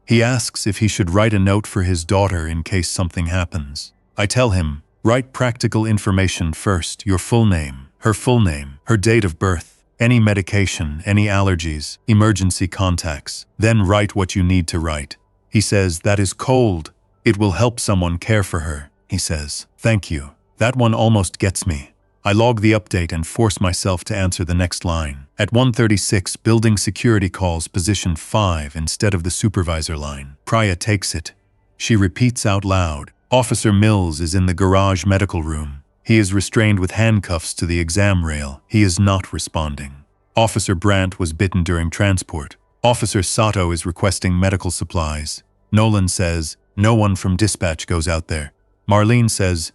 He asks if he should write a note for his daughter in case something happens. I tell him, write practical information first, your full name, her date of birth, any medication, any allergies, emergency contacts. Then write what you need to write. He says, that is cold. It will help someone care for her. He says, thank you. That one almost gets me. I log the update and force myself to answer the next line. At 1:36, building security calls position 5 instead of the supervisor line. Priya takes it. She repeats out loud, Officer Mills is in the garage medical room. He is restrained with handcuffs to the exam rail. He is not responding. Officer Brandt was bitten during transport. Officer Sato is requesting medical supplies. Nolan says, no one from dispatch goes out there. Marlene says,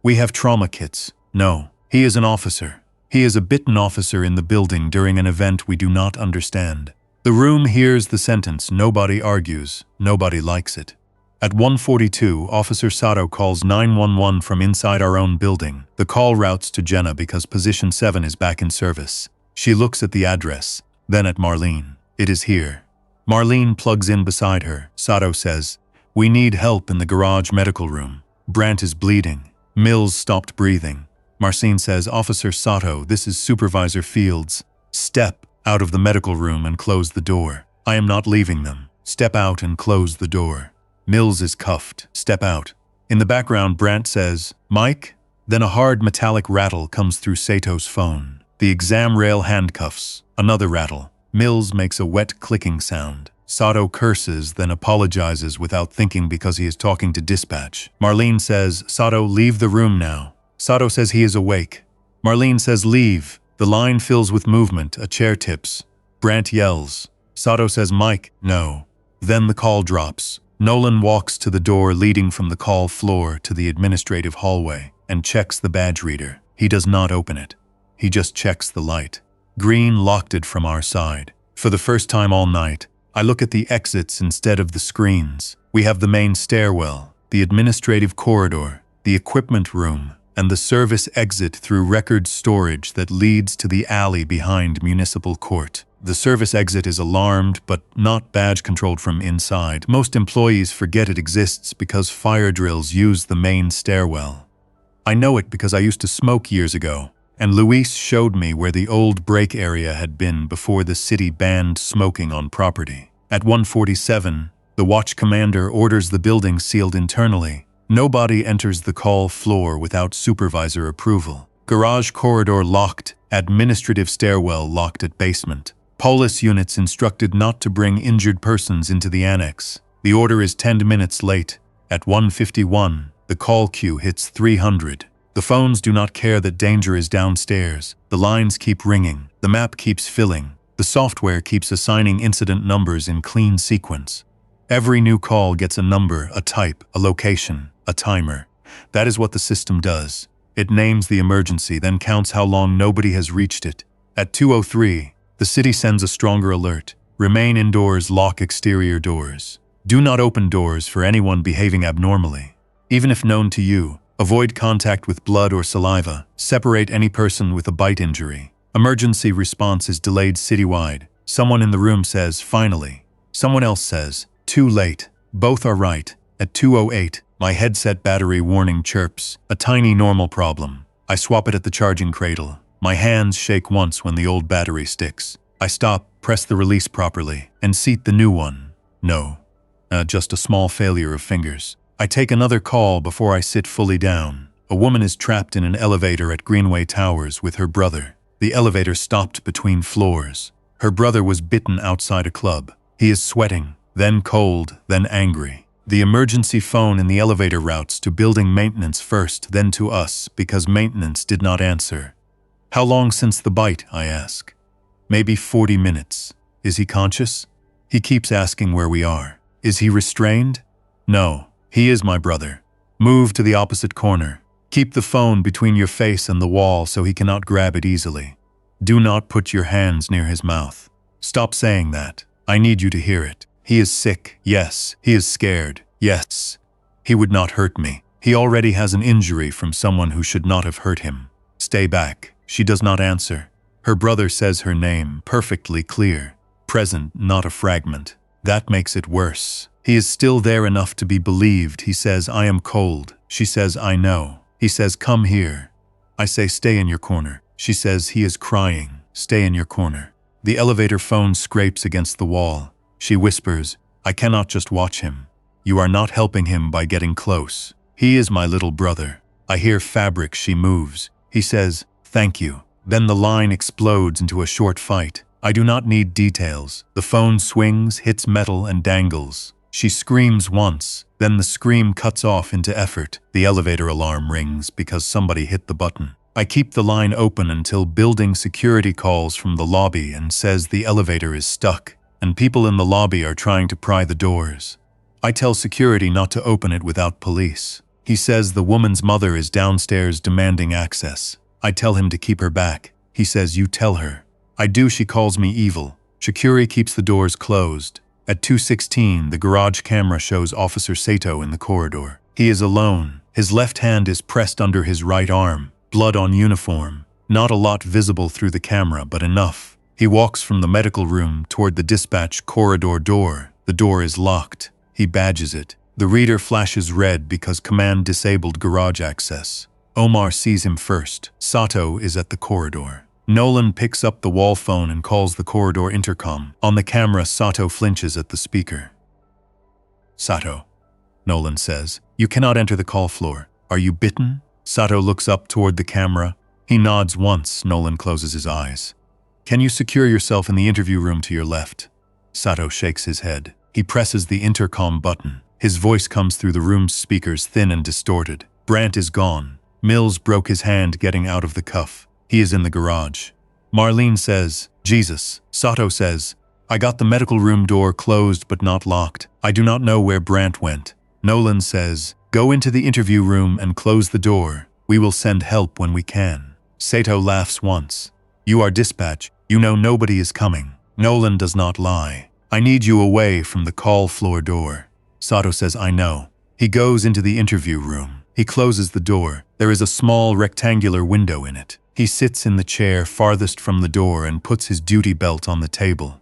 we have trauma kits. No. He is an officer. He is a bitten officer in the building during an event we do not understand. The room hears the sentence, nobody argues, nobody likes it. At 1:42, Officer Sato calls 911 from inside our own building. The call routes to Jenna because position 7 is back in service. She looks at the address, then at Marlene. It is here. Marlene plugs in beside her. Sato says, we need help in the garage medical room. Brandt is bleeding. Mills stopped breathing. Marcine says, Officer Sato, this is Supervisor Fields. Step out of the medical room and close the door. I am not leaving them. Step out and close the door. Mills is cuffed. Step out. In the background, Brandt says, Mike? Then a hard metallic rattle comes through Sato's phone. The exam rail handcuffs. Another rattle. Mills makes a wet clicking sound. Sato curses, then apologizes without thinking because he is talking to dispatch. Marlene says, Sato, leave the room now. Sato says he is awake. Marlene says leave. The line fills with movement. A chair tips. Brandt yells. Sato says Mike, no. Then the call drops. Nolan walks to the door leading from the call floor to the administrative hallway and checks the badge reader. He does not open it. He just checks the light. Green locked it from our side. For the first time all night, I look at the exits instead of the screens. We have the main stairwell, the administrative corridor, the equipment room, and the service exit through record storage that leads to the alley behind Municipal Court. The service exit is alarmed, but not badge-controlled from inside. Most employees forget it exists because fire drills use the main stairwell. I know it because I used to smoke years ago, and Luis showed me where the old break area had been before the city banned smoking on property. At 1:47, the watch commander orders the building sealed internally. Nobody enters the call floor without supervisor approval. Garage corridor locked, administrative stairwell locked at basement. Police units instructed not to bring injured persons into the annex. The order is 10 minutes late. At 1:51, the call queue hits 300. The phones do not care that danger is downstairs. The lines keep ringing. The map keeps filling. The software keeps assigning incident numbers in clean sequence. Every new call gets a number, a type, a location, a timer. That is what the system does. It names the emergency, then counts how long nobody has reached it. At 2:03, the city sends a stronger alert. Remain indoors, lock exterior doors. Do not open doors for anyone behaving abnormally. Even if known to you, avoid contact with blood or saliva. Separate any person with a bite injury. Emergency response is delayed citywide. Someone in the room says, finally. Someone else says, too late. Both are right. At 2:08, my headset battery warning chirps. A tiny normal problem. I swap it at the charging cradle. My hands shake once when the old battery sticks. I stop, press the release properly, and seat the new one. No. Just a small failure of fingers. I take another call before I sit fully down. A woman is trapped in an elevator at Greenway Towers with her brother. The elevator stopped between floors. Her brother was bitten outside a club. He is sweating, then cold, then angry. The emergency phone in the elevator routes to building maintenance first, then to us, because maintenance did not answer. How long since the bite, I ask. Maybe 40 minutes. Is he conscious? He keeps asking where we are. Is he restrained? No, he is my brother. Move to the opposite corner. Keep the phone between your face and the wall so he cannot grab it easily. Do not put your hands near his mouth. Stop saying that. I need you to hear it. He is sick, yes. He is scared, yes. He would not hurt me. He already has an injury from someone who should not have hurt him. Stay back. She does not answer. Her brother says her name, perfectly clear. Present, not a fragment. That makes it worse. He is still there enough to be believed. He says, I am cold. She says, I know. He says, come here. I say, stay in your corner. She says, he is crying. Stay in your corner. The elevator phone scrapes against the wall. She whispers, I cannot just watch him. You are not helping him by getting close. He is my little brother. I hear fabric. She moves. He says, thank you. Then the line explodes into a short fight. I do not need details. The phone swings, hits metal, and dangles. She screams once, then the scream cuts off into effort. The elevator alarm rings because somebody hit the button. I keep the line open until building security calls from the lobby and says the elevator is stuck, and people in the lobby are trying to pry the doors. I tell security not to open it without police. He says the woman's mother is downstairs demanding access. I tell him to keep her back. He says, you tell her. I do. She calls me evil. Shikuri keeps the doors closed. At 2:16, the garage camera shows Officer Sato in the corridor. He is alone. His left hand is pressed under his right arm. Blood on uniform. Not a lot visible through the camera, but enough. He walks from the medical room toward the dispatch corridor door. The door is locked. He badges it. The reader flashes red because command disabled garage access. Omar sees him first. Sato is at the corridor. Nolan picks up the wall phone and calls the corridor intercom. On the camera, Sato flinches at the speaker. Sato, Nolan says, you cannot enter the call floor. Are you bitten? Sato looks up toward the camera. He nods once. Nolan closes his eyes. Can you secure yourself in the interview room to your left? Sato shakes his head. He presses the intercom button. His voice comes through the room's speakers, thin and distorted. Brandt is gone. Mills broke his hand getting out of the cuff. He is in the garage. Marlene says, Jesus. Sato says, I got the medical room door closed but not locked. I do not know where Brandt went. Nolan says, "Go into the interview room and close the door. We will send help when we can." Sato laughs once. "You are dispatch. You know nobody is coming." Nolan does not lie. "I need you away from the call floor door." Sato says, "I know." He goes into the interview room. He closes the door. There is a small rectangular window in it. He sits in the chair farthest from the door and puts his duty belt on the table.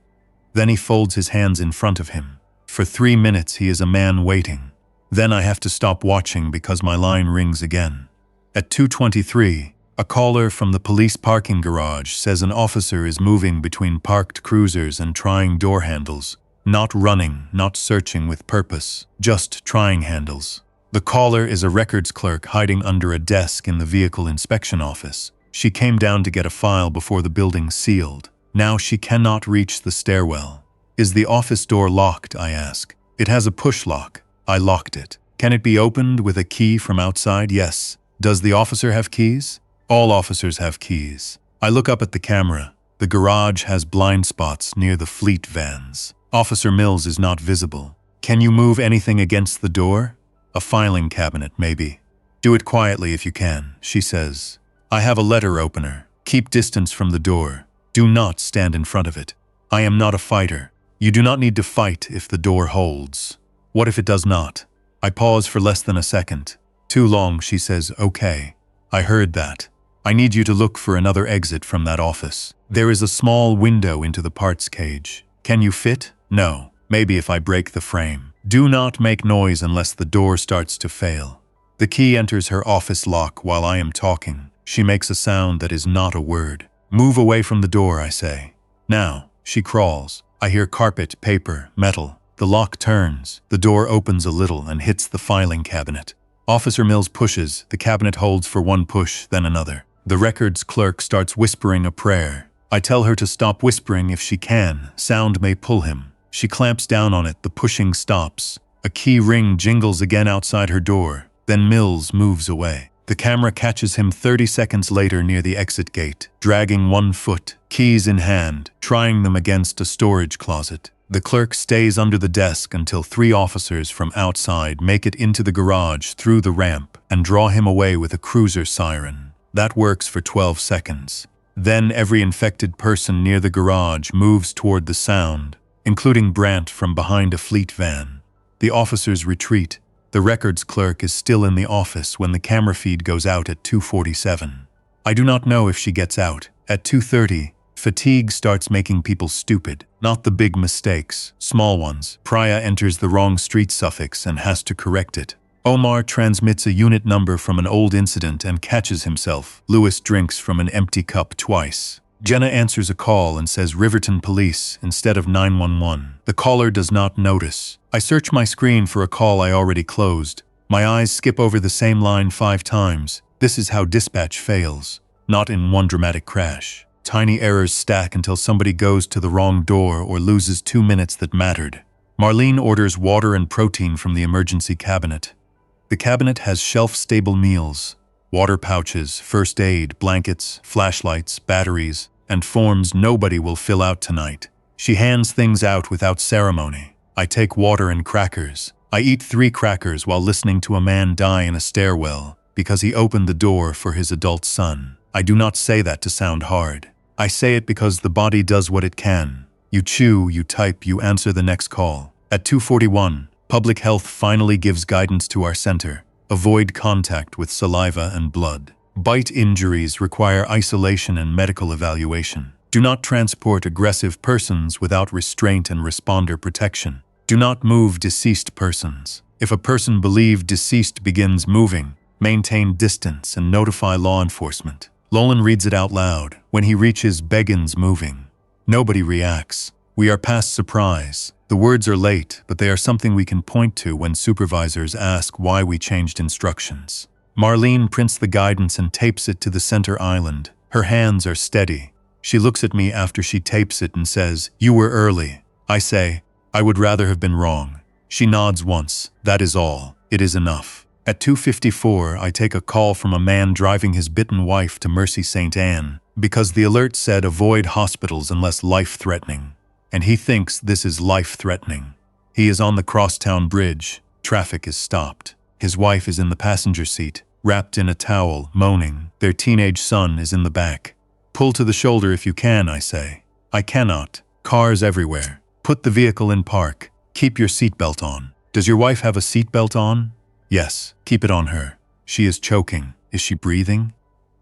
Then he folds his hands in front of him. For 3 minutes he is a man waiting. Then I have to stop watching because my line rings again. At 2:23, a caller from the police parking garage says an officer is moving between parked cruisers and trying door handles. Not running, not searching with purpose, just trying handles. The caller is a records clerk hiding under a desk in the vehicle inspection office. She came down to get a file before the building sealed. Now she cannot reach the stairwell. "Is the office door locked?" I ask. "It has a push lock." I locked it. "Can it be opened with a key from outside?" "Yes." "Does the officer have keys?" "All officers have keys." I look up at the camera. The garage has blind spots near the fleet vans. Officer Mills is not visible. "Can you move anything against the door?" "A filing cabinet, maybe." "Do it quietly if you can," she says. "I have a letter opener. Keep distance from the door. Do not stand in front of it. I am not a fighter. You do not need to fight if the door holds." "What if it does not?" I pause for less than a second. "Too long," she says. "Okay. I heard that. I need you to look for another exit from that office. There is a small window into the parts cage. Can you fit?" "No. Maybe if I break the frame." "Do not make noise unless the door starts to fail." The key enters her office lock while I am talking. She makes a sound that is not a word. "Move away from the door," I say. "Now." She crawls. I hear carpet, paper, metal. The lock turns. The door opens a little and hits the filing cabinet. Officer Mills pushes. The cabinet holds for one push, then another. The records clerk starts whispering a prayer. I tell her to stop whispering if she can. Sound may pull him. She clamps down on it. The pushing stops. A key ring jingles again outside her door. Then Mills moves away. The camera catches him 30 seconds later near the exit gate, dragging 1 foot, keys in hand, trying them against a storage closet. The clerk stays under the desk until 3 officers from outside make it into the garage through the ramp and draw him away with a cruiser siren. That works for 12 seconds. Then every infected person near the garage moves toward the sound, including Brandt from behind a fleet van. The officers retreat. The records clerk is still in the office when the camera feed goes out at 2:47. I do not know if she gets out. At 2:30, fatigue starts making people stupid. Not the big mistakes, small ones. Priya enters the wrong street suffix and has to correct it. Omar transmits a unit number from an old incident and catches himself. Lewis drinks from an empty cup twice. Jenna answers a call and says Riverton Police instead of 911. The caller does not notice. I search my screen for a call I already closed. My eyes skip over the same line 5 times. This is how dispatch fails. Not in one dramatic crash. Tiny errors stack until somebody goes to the wrong door or loses 2 minutes that mattered. Marlene orders water and protein from the emergency cabinet. The cabinet has shelf-stable meals, water pouches, first aid, blankets, flashlights, batteries, and forms nobody will fill out tonight. She hands things out without ceremony. I take water and crackers. I eat 3 crackers while listening to a man die in a stairwell because he opened the door for his adult son. I do not say that to sound hard. I say it because the body does what it can. You chew, you type, you answer the next call. At 2:41, Public Health finally gives guidance to our center. Avoid contact with saliva and blood. Bite injuries require isolation and medical evaluation. Do not transport aggressive persons without restraint and responder protection. Do not move deceased persons. If a person believed deceased begins moving, maintain distance and notify law enforcement. Lolan reads it out loud. When he reaches begins moving. Nobody reacts. We are past surprise. The words are late, but they are something we can point to when supervisors ask why we changed instructions. Marlene prints the guidance and tapes it to the center island. Her hands are steady. She looks at me after she tapes it and says, "You were early." I say, "I would rather have been wrong." She nods once. That is all. It is enough. At 2:54, I take a call from a man driving his bitten wife to Mercy St. Anne because the alert said avoid hospitals unless life-threatening. and he thinks this is life-threatening. He is on the crosstown bridge. Traffic is stopped. His wife is in the passenger seat, wrapped in a towel, moaning. Their teenage son is in the back. Pull to the shoulder if you can, I say. I cannot. Cars everywhere. Put the vehicle in park. Keep your seatbelt on. Does your wife have a seatbelt on? Yes, keep it on her. She is choking. Is she breathing?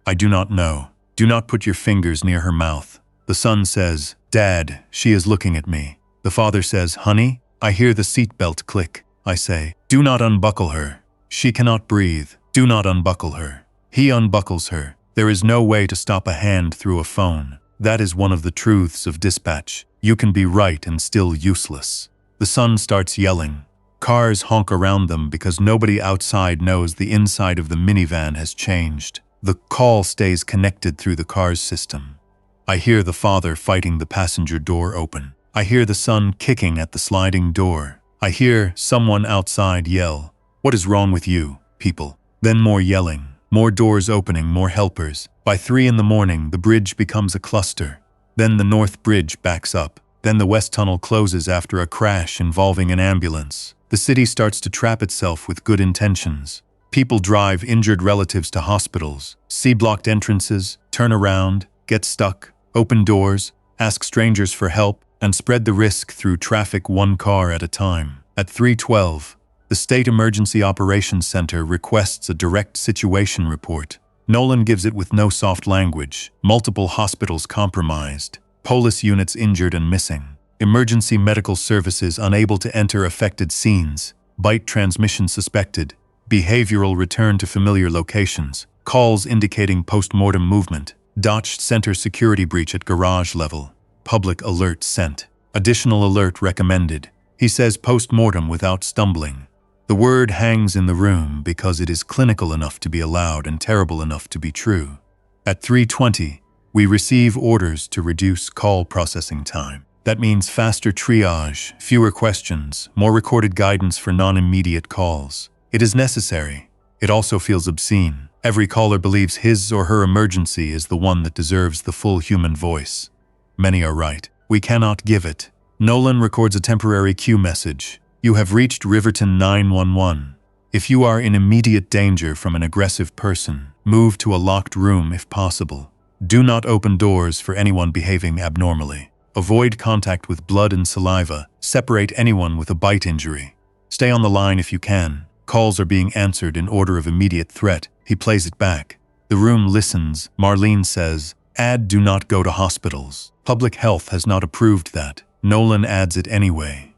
I do not know. Do not put your fingers near her mouth. The son says, Dad, she is looking at me. The father says, Honey, I hear the seatbelt click. I say, do not unbuckle her. She cannot breathe. Do not unbuckle her. He unbuckles her. There is no way to stop a hand through a phone. That is one of the truths of dispatch. You can be right and still useless. The son starts yelling. Cars honk around them because nobody outside knows the inside of the minivan has changed. The call stays connected through the car's system. I hear the father fighting the passenger door open. I hear the son kicking at the sliding door. I hear someone outside yell, What is wrong with you, people? Then more yelling, more doors opening, more helpers. By 3 a.m, the bridge becomes a cluster. Then the north bridge backs up. Then the west tunnel closes after a crash involving an ambulance. The city starts to trap itself with good intentions. People drive injured relatives to hospitals, see blocked entrances, turn around, get stuck, open doors, ask strangers for help, and spread the risk through traffic one car at a time. At 3:12, the State Emergency Operations Center requests a direct situation report. Nolan gives it with no soft language. Multiple hospitals compromised. Police units injured and missing. Emergency medical services unable to enter affected scenes. Bite transmission suspected. Behavioral return to familiar locations. Calls indicating post-mortem movement. Dodged center security breach at garage level. Public alert sent. Additional alert recommended. He says post-mortem without stumbling. The word hangs in the room because it is clinical enough to be allowed and terrible enough to be true. At 3:20, we receive orders to reduce call processing time. That means faster triage, fewer questions, more recorded guidance for non-immediate calls. It is necessary. It also feels obscene. Every caller believes his or her emergency is the one that deserves the full human voice. Many are right. We cannot give it. Nolan records a temporary cue message. You have reached Riverton 911. If you are in immediate danger from an aggressive person, move to a locked room if possible. Do not open doors for anyone behaving abnormally. Avoid contact with blood and saliva. Separate anyone with a bite injury. Stay on the line if you can. Calls are being answered in order of immediate threat. He plays it back. The room listens. Marlene says, Add do not go to hospitals. Public health has not approved that. Nolan adds it anyway.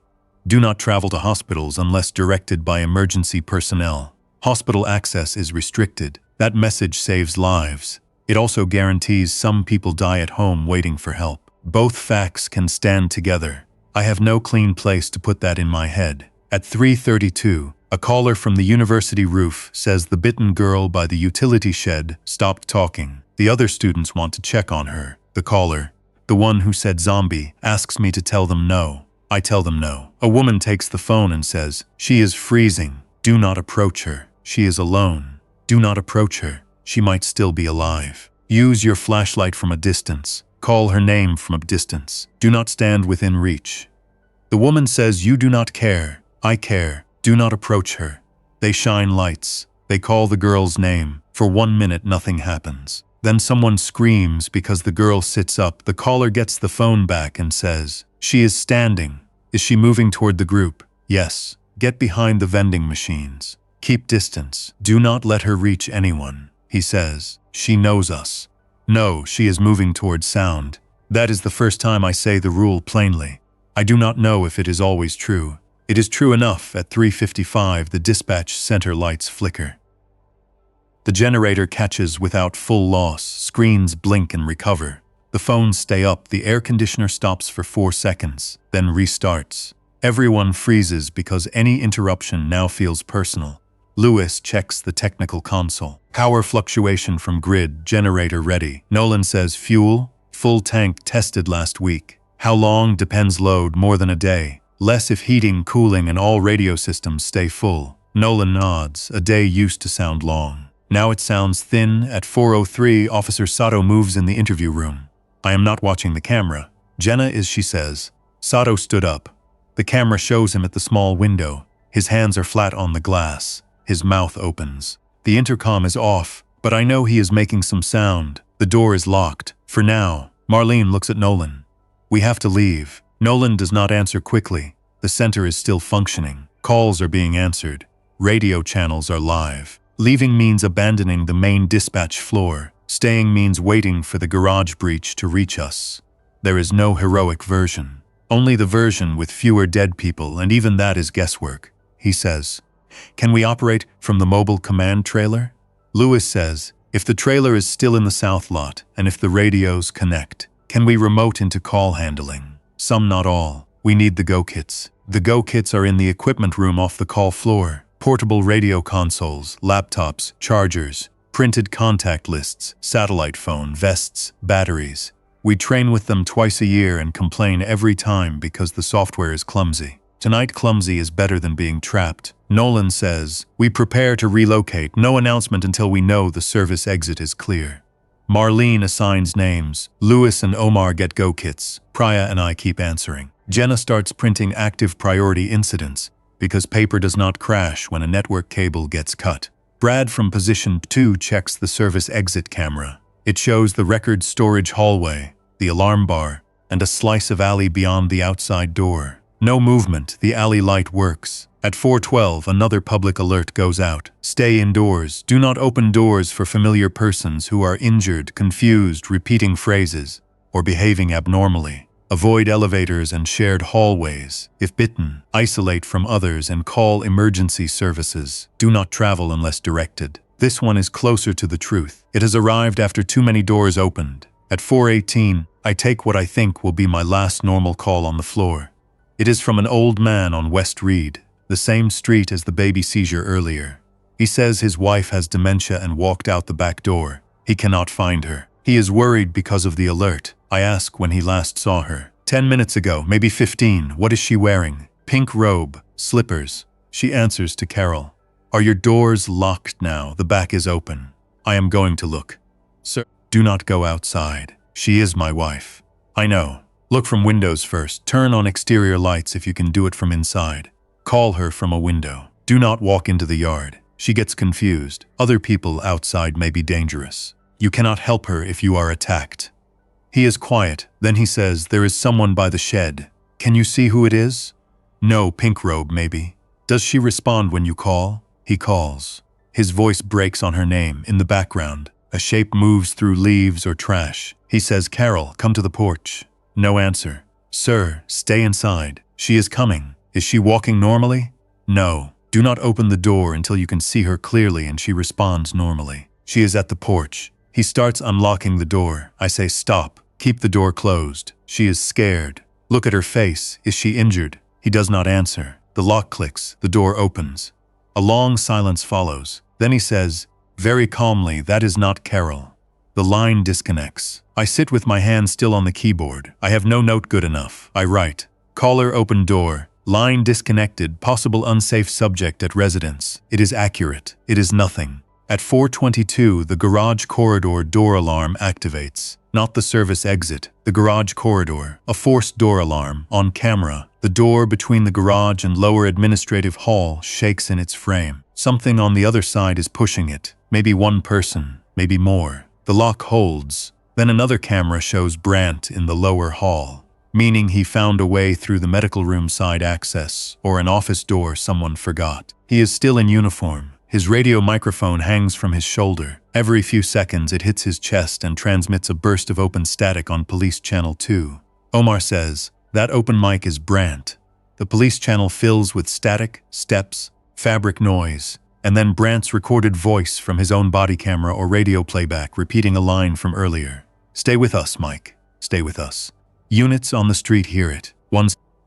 Do not travel to hospitals unless directed by emergency personnel. Hospital access is restricted. That message saves lives. It also guarantees some people die at home waiting for help. Both facts can stand together. I have no clean place to put that in my head. At 3:32, a caller from the university roof says the bitten girl by the utility shed stopped talking. The other students want to check on her. The caller, the one who said zombie, asks me to tell them no. I tell them no. A woman takes the phone and says, She is freezing. Do not approach her. She is alone. Do not approach her. She might still be alive. Use your flashlight from a distance. Call her name from a distance. Do not stand within reach. The woman says, You do not care. I care. Do not approach her. They shine lights. They call the girl's name. For 1 minute, nothing happens. Then someone screams because the girl sits up. The caller gets the phone back and says, She is standing. Is she moving toward the group? Yes. Get behind the vending machines. Keep distance. Do not let her reach anyone. He says, She knows us. No, she is moving towards sound. That is the first time I say the rule plainly. I do not know if it is always true. It is true enough. At 3:55, the dispatch center lights flicker. The generator catches without full loss. Screens blink and recover. The phones stay up. The air conditioner stops for 4 seconds, then restarts. Everyone freezes because any interruption now feels personal. Lewis checks the technical console. Power fluctuation from grid, generator ready. Nolan says fuel, full tank tested last week. How long depends load, more than a day. Less if heating, cooling, and all radio systems stay full. Nolan nods. A day used to sound long. Now it sounds thin. At 4:03, Officer Sato moves in the interview room. I am not watching the camera. Jenna is, she says. Sato stood up. The camera shows him at the small window. His hands are flat on the glass. His mouth opens. The intercom is off, but I know he is making some sound. The door is locked. For now. Marlene looks at Nolan. We have to leave. Nolan does not answer quickly. The center is still functioning. Calls are being answered. Radio channels are live. Leaving means abandoning the main dispatch floor. Staying means waiting for the garage breach to reach us. There is no heroic version. Only the version with fewer dead people, and even that is guesswork. He says, "Can we operate from the mobile command trailer?" Lewis says, "If the trailer is still in the south lot, and if the radios connect, can we remote into call handling?" Some, not all. We need the Go Kits. The Go Kits are in the equipment room off the call floor. Portable radio consoles, laptops, chargers, printed contact lists, satellite phone, vests, batteries. We train with them twice a year and complain every time because the software is clumsy. Tonight clumsy is better than being trapped. Nolan says, "We prepare to relocate, no announcement until we know the service exit is clear." Marlene assigns names. Lewis and Omar get Go Kits. Priya and I keep answering. Jenna starts printing active priority incidents because paper does not crash when a network cable gets cut. Brad from position 2 checks the service exit camera. It shows the record storage hallway, the alarm bar, and a slice of alley beyond the outside door. No movement, the alley light works. At 4:12, another public alert goes out. Stay indoors. Do not open doors for familiar persons who are injured, confused, repeating phrases, or behaving abnormally. Avoid elevators and shared hallways. If bitten, isolate from others and call emergency services. Do not travel unless directed. This one is closer to the truth. It has arrived after too many doors opened. At 4:18, I take what I think will be my last normal call on the floor. It is from an old man on West Reed, the same street as the baby seizure earlier. He says his wife has dementia and walked out the back door. He cannot find her. He is worried because of the alert. I ask when he last saw her. 10 minutes ago, maybe 15. What is she wearing? Pink robe, slippers. She answers to Carol. Are your doors locked now? The back is open. I am going to look. Sir, do not go outside. She is my wife. I know. Look from windows first. Turn on exterior lights if you can do it from inside. Call her from a window. Do not walk into the yard. She gets confused. Other people outside may be dangerous. You cannot help her if you are attacked. He is quiet. Then he says, there is someone by the shed. Can you see who it is? No, pink robe maybe. Does she respond when you call? He calls. His voice breaks on her name. In the background, a shape moves through leaves or trash. He says, Carol, come to the porch. No answer. Sir, stay inside. She is coming. Is she walking normally? No. Do not open the door until you can see her clearly and she responds normally. She is at the porch. He starts unlocking the door. I say, stop. Keep the door closed. She is scared. Look at her face. Is she injured? He does not answer. The lock clicks. The door opens. A long silence follows. Then he says, very calmly, that is not Carol. The line disconnects. I sit with my hand still on the keyboard. I have no note good enough. I write, caller open door. Line disconnected, possible unsafe subject at residence. It is accurate. It is nothing. At 4:22, the garage corridor door alarm activates. Not the service exit, the garage corridor. A forced door alarm, on camera. The door between the garage and lower administrative hall shakes in its frame. Something on the other side is pushing it. Maybe one person, maybe more. The lock holds. Then another camera shows Brandt in the lower hall, meaning he found a way through the medical room side access, or an office door someone forgot. He is still in uniform. His radio microphone hangs from his shoulder. Every few seconds it hits his chest and transmits a burst of open static on Police Channel 2. Omar says, that open mic is Brandt. The police channel fills with static, steps, fabric noise, and then Brandt's recorded voice from his own body camera or radio playback repeating a line from earlier. Stay with us, Mike. Stay with us. Units on the street hear it.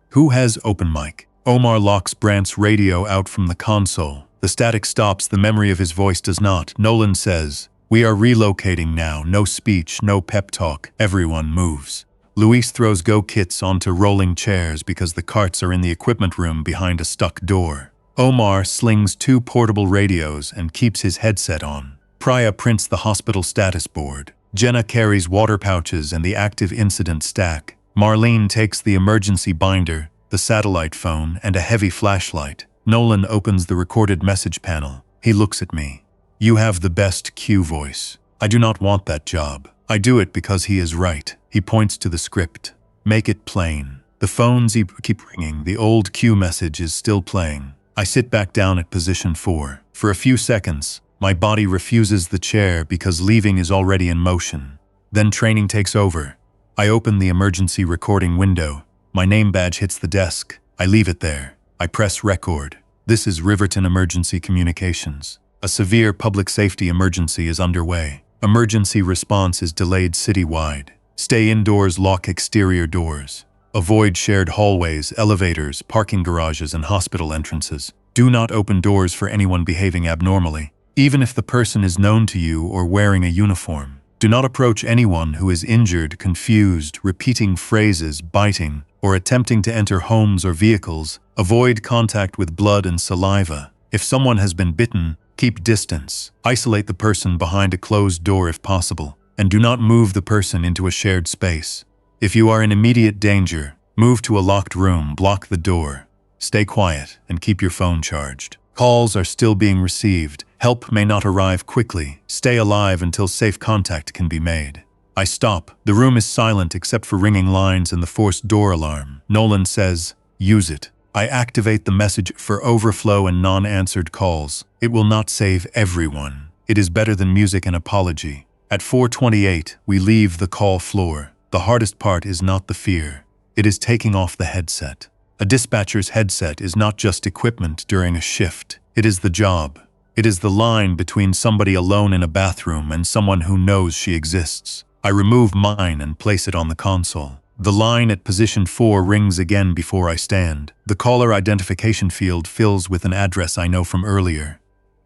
Who has open mic? Omar locks Brandt's radio out from the console. The static stops, the memory of his voice does not. Nolan says, we are relocating now. No speech, no pep talk. Everyone moves. Luis throws Go Kits onto rolling chairs because the carts are in the equipment room behind a stuck door. Omar slings 2 portable radios and keeps his headset on. Priya prints the hospital status board. Jenna carries water pouches and the active incident stack. Marlene takes the emergency binder, the satellite phone, and a heavy flashlight. Nolan opens the recorded message panel. He looks at me. You have the best Q voice. I do not want that job. I do it because he is right. He points to the script. Make it plain. The phones keep ringing. The old Q message is still playing. I sit back down at position 4. For a few seconds, my body refuses the chair because leaving is already in motion. Then training takes over. I open the emergency recording window. My name badge hits the desk. I leave it there. I press record. This is Riverton Emergency Communications. A severe public safety emergency is underway. Emergency response is delayed citywide. Stay indoors, lock exterior doors. Avoid shared hallways, elevators, parking garages, and hospital entrances. Do not open doors for anyone behaving abnormally, even if the person is known to you or wearing a uniform. Do not approach anyone who is injured, confused, repeating phrases, biting, or attempting to enter homes or vehicles. Avoid contact with blood and saliva. If someone has been bitten, keep distance. Isolate the person behind a closed door if possible, and do not move the person into a shared space. If you are in immediate danger, move to a locked room, block the door. Stay quiet and keep your phone charged. Calls are still being received. Help may not arrive quickly. Stay alive until safe contact can be made. I stop. The room is silent except for ringing lines and the forced door alarm. Nolan says, use it. I activate the message for overflow and non-answered calls. It will not save everyone. It is better than music and apology. At 4:28, we leave the call floor. The hardest part is not the fear. It is taking off the headset. A dispatcher's headset is not just equipment during a shift. It is the job. It is the line between somebody alone in a bathroom and someone who knows she exists. I remove mine and place it on the console. The line at position 4 rings again before I stand. The caller identification field fills with an address I know from earlier.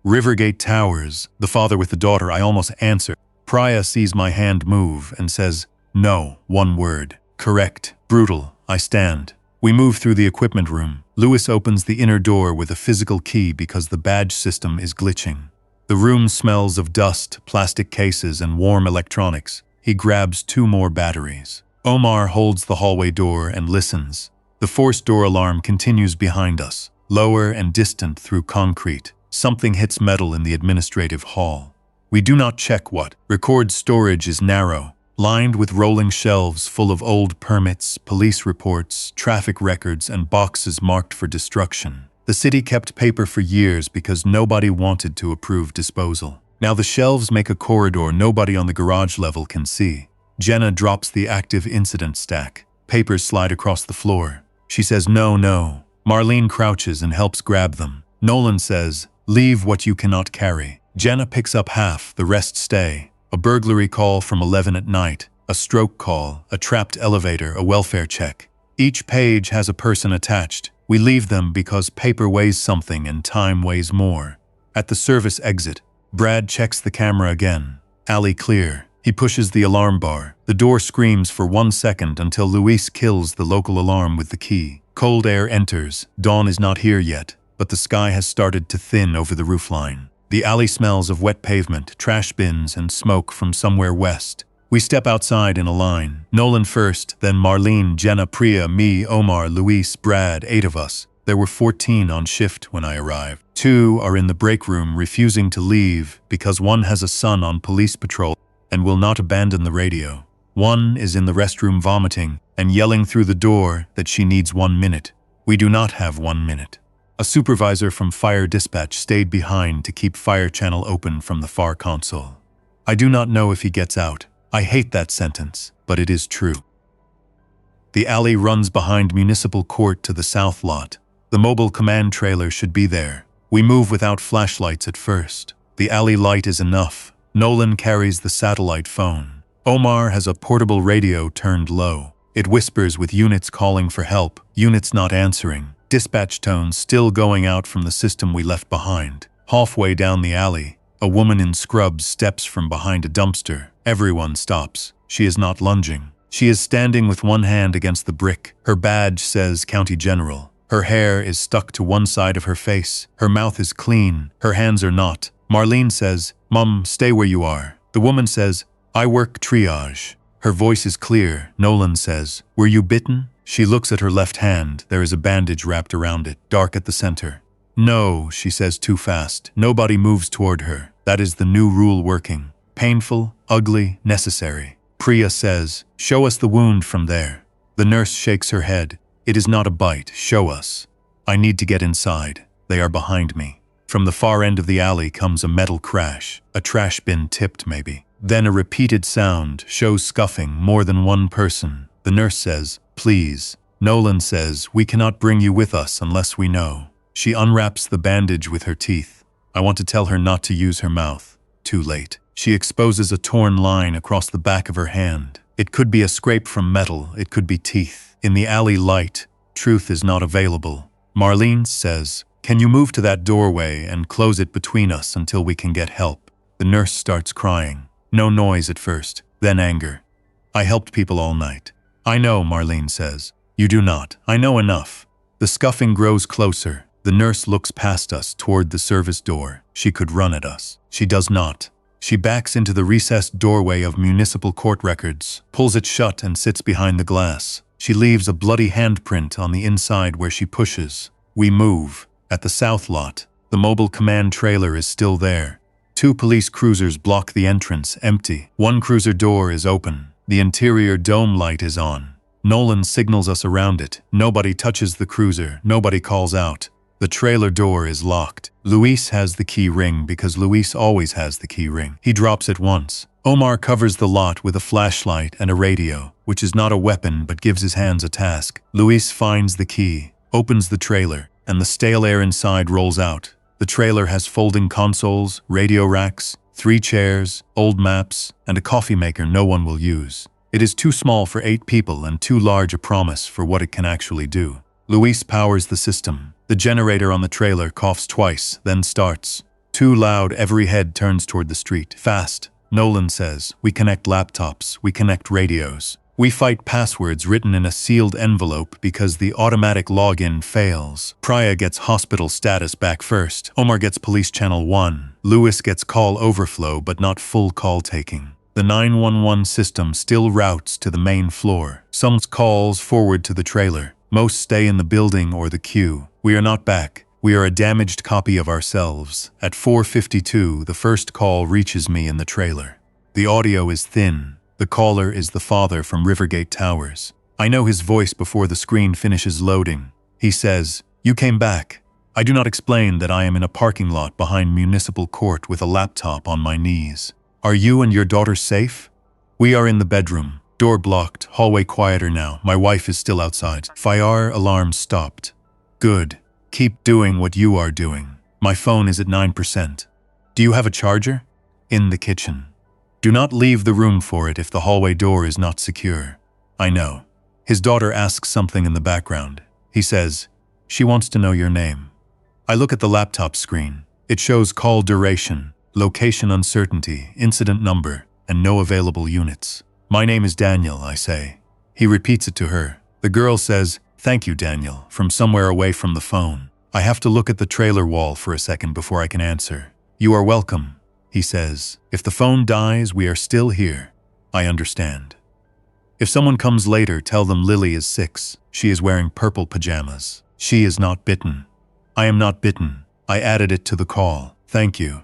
Rivergate Towers. The father with the daughter. I almost answer. Priya sees my hand move and says, no, one word. Correct. Brutal. I stand. We move through the equipment room. Lewis opens the inner door with a physical key because the badge system is glitching. The room smells of dust, plastic cases, and warm electronics. He grabs 2 more batteries. Omar holds the hallway door and listens. The forced door alarm continues behind us, lower and distant through concrete. Something hits metal in the administrative hall. We do not check what. Record storage is narrow, lined with rolling shelves full of old permits, police reports, traffic records, and boxes marked for destruction. The city kept paper for years because nobody wanted to approve disposal. Now the shelves make a corridor nobody on the garage level can see. Jenna drops the active incident stack. Papers slide across the floor. She says, no. Marlene crouches and helps grab them. Nolan says, leave what you cannot carry. Jenna picks up half, the rest stay. A burglary call from 11 at night, a stroke call, a trapped elevator, a welfare check. Each page has a person attached. We leave them because paper weighs something and time weighs more. At the service exit, Brad checks the camera again. Alley clear. He pushes the alarm bar. The door screams for 1 second until Luis kills the local alarm with the key. Cold air enters. Dawn is not here yet, but the sky has started to thin over the roofline. The alley smells of wet pavement, trash bins, and smoke from somewhere west. We step outside in a line. Nolan first, then Marlene, Jenna, Priya, me, Omar, Luis, Brad, 8 of us. There were 14 on shift when I arrived. 2 are in the break room refusing to leave because one has a son on police patrol and will not abandon the radio. 1 is in the restroom vomiting and yelling through the door that she needs 1 minute. We do not have 1 minute. A supervisor from fire dispatch stayed behind to keep Fire Channel open from the far console. I do not know if he gets out. I hate that sentence, but it is true. The alley runs behind Municipal Court to the south lot. The mobile command trailer should be there. We move without flashlights at first. The alley light is enough. Nolan carries the satellite phone. Omar has a portable radio turned low. It whispers with units calling for help, units not answering. Dispatch tones still going out from the system we left behind. Halfway down the alley, a woman in scrubs steps from behind a dumpster. Everyone stops. She is not lunging. She is standing with one hand against the brick. Her badge says County General. Her hair is stuck to one side of her face. Her mouth is clean. Her hands are not. Marlene says, Mum, stay where you are. The woman says, I work triage. Her voice is clear. Nolan says, "Were you bitten?" She looks at her left hand. There is a bandage wrapped around it, dark at the center. "No," she says too fast. Nobody moves toward her. That is the new rule working. Painful, ugly, necessary. Priya says, "Show us the wound from there." The nurse shakes her head. "It is not a bite. Show us." I need to get inside. They are behind me. From the far end of the alley comes a metal crash. A trash bin tipped, maybe. Then a repeated sound shows scuffing, more than one person. The nurse says, "Please." Nolan says, "We cannot bring you with us unless we know." She unwraps the bandage with her teeth. I want to tell her not to use her mouth. Too late. She exposes a torn line across the back of her hand. It could be a scrape from metal. It could be teeth. In the alley light, truth is not available. Marlene says, "Can you move to that doorway and close it between us until we can get help?" The nurse starts crying. No noise at first, then anger. "I helped people all night." "I know," Marlene says. "You do not. I know enough." The scuffing grows closer. The nurse looks past us toward the service door. She could run at us. She does not. She backs into the recessed doorway of municipal court records, pulls it shut and sits behind the glass. She leaves a bloody handprint on the inside where she pushes. We move. At the south lot, the mobile command trailer is still there. 2 police cruisers block the entrance, empty. 1 cruiser door is open. The interior dome light is on. Nolan signals us around it. Nobody touches the cruiser. Nobody calls out. The trailer door is locked. Luis has the key ring because Luis always has the key ring. He drops it once. Omar covers the lot with a flashlight and a radio, which is not a weapon but gives his hands a task. Luis finds the key, opens the trailer, and the stale air inside rolls out. The trailer has folding consoles, radio racks, 3 chairs, old maps, and a coffee maker no one will use. It is too small for 8 people and too large a promise for what it can actually do. Luis powers the system. The generator on the trailer coughs twice, then starts. Too loud, every head turns toward the street. Fast. Nolan says, "We connect laptops, we connect radios. We fight passwords written in a sealed envelope because the automatic login fails." Priya gets hospital status back first. Omar gets police channel 1. Lewis gets call overflow but not full call taking. The 911 system still routes to the main floor. Some calls forward to the trailer. Most stay in the building or the queue. We are not back. We are a damaged copy of ourselves. At 4:52, the first call reaches me in the trailer. The audio is thin. The caller is the father from Rivergate Towers. I know his voice before the screen finishes loading. He says, "You came back." I do not explain that I am in a parking lot behind municipal court with a laptop on my knees. "Are you and your daughter safe?" "We are in the bedroom. Door blocked, hallway quieter now. My wife is still outside." Fire alarm stopped. "Good. Keep doing what you are doing. My phone is at 9%. Do you have a charger?" "In the kitchen." "Do not leave the room for it if the hallway door is not secure." "I know." His daughter asks something in the background. He says, "She wants to know your name." I look at the laptop screen. It shows call duration, location uncertainty, incident number, and no available units. "My name is Daniel," I say. He repeats it to her. The girl says, "Thank you, Daniel," from somewhere away from the phone. I have to look at the trailer wall for a second before I can answer. "You are welcome," he says. "If the phone dies, we are still here." I understand. "If someone comes later, tell them Lily is 6. She is wearing purple pajamas. She is not bitten." "I am not bitten." I added it to the call. "Thank you."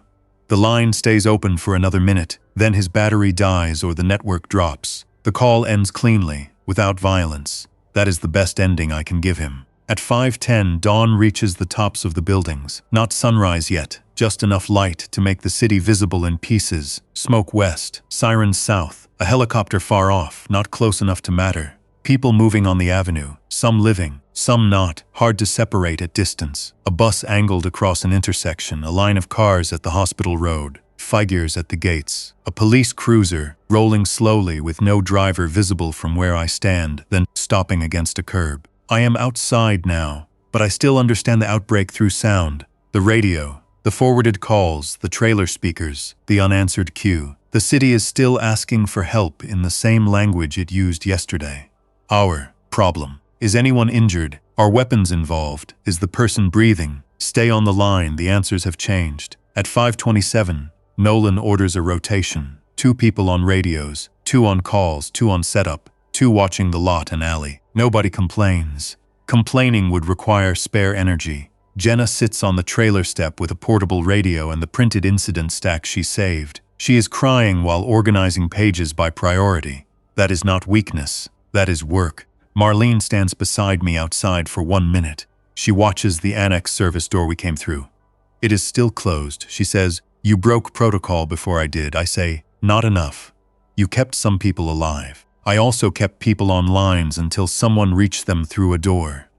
The line stays open for another minute, then his battery dies or the network drops. The call ends cleanly, without violence. That is the best ending I can give him. At 5:10, dawn reaches the tops of the buildings. Not sunrise yet, just enough light to make the city visible in pieces. Smoke west, sirens south, a helicopter far off, not close enough to matter. People moving on the avenue, some living, some not, hard to separate at distance. A bus angled across an intersection, a line of cars at the hospital road, figures at the gates. A police cruiser, rolling slowly with no driver visible from where I stand, then stopping against a curb. I am outside now, but I still understand the outbreak through sound. The radio, the forwarded calls, the trailer speakers, the unanswered queue. The city is still asking for help in the same language it used yesterday. Our problem. Is anyone injured? Are weapons involved? Is the person breathing? Stay on the line, the answers have changed. At 5:27, Nolan orders a rotation. 2 people on radios, 2 on calls, 2 on setup, 2 watching the lot and alley. Nobody complains. Complaining would require spare energy. Jenna sits on the trailer step with a portable radio and the printed incident stack she saved. She is crying while organizing pages by priority. That is not weakness. That is work. Marlene stands beside me outside for 1 minute. She watches the annex service door we came through. It is still closed. She says, "You broke protocol before I did." I say, "Not enough. You kept some people alive. I also kept people on lines until someone reached them through a door.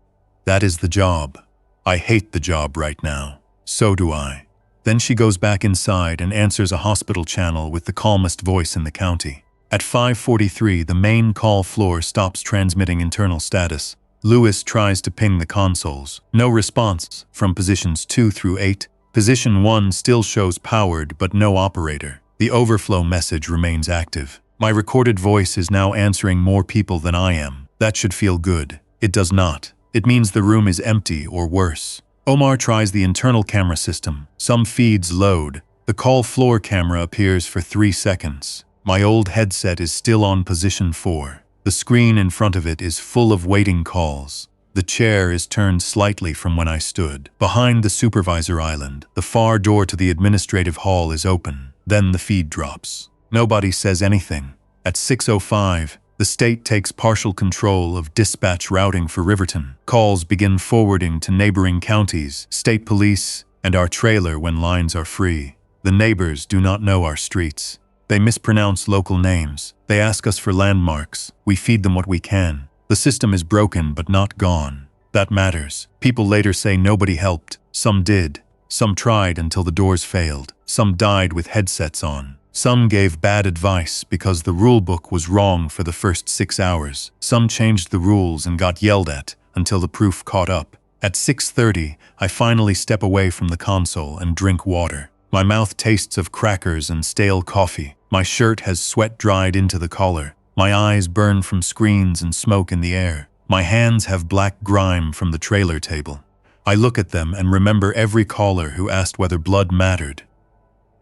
That is the job. I hate the job right now. So do I." Then she goes back inside and answers a hospital channel with the calmest voice in the county. At 5:43, the main call floor stops transmitting internal status. Lewis tries to ping the consoles. No response from positions 2 through 8. Position 1 still shows powered but no operator. The overflow message remains active. My recorded voice is now answering more people than I am. That should feel good. It does not. It means the room is empty or worse. Omar tries the internal camera system. Some feeds load. The call floor camera appears for 3 seconds. My old headset is still on position 4. The screen in front of it is full of waiting calls. The chair is turned slightly from when I stood. Behind the supervisor island, the far door to the administrative hall is open. Then the feed drops. Nobody says anything. At 6:05, the state takes partial control of dispatch routing for Riverton. Calls begin forwarding to neighboring counties, state police, and our trailer when lines are free. The neighbors do not know our streets. They mispronounce local names. They ask us for landmarks. We feed them what we can. The system is broken but not gone. That matters. People later say nobody helped. Some did. Some tried until the doors failed. Some died with headsets on. Some gave bad advice because the rulebook was wrong for the first 6 hours. Some changed the rules and got yelled at until the proof caught up. At 6:30, I finally step away from the console and drink water. My mouth tastes of crackers and stale coffee. My shirt has sweat dried into the collar. My eyes burn from screens and smoke in the air. My hands have black grime from the trailer table. I look at them and remember every caller who asked whether blood mattered.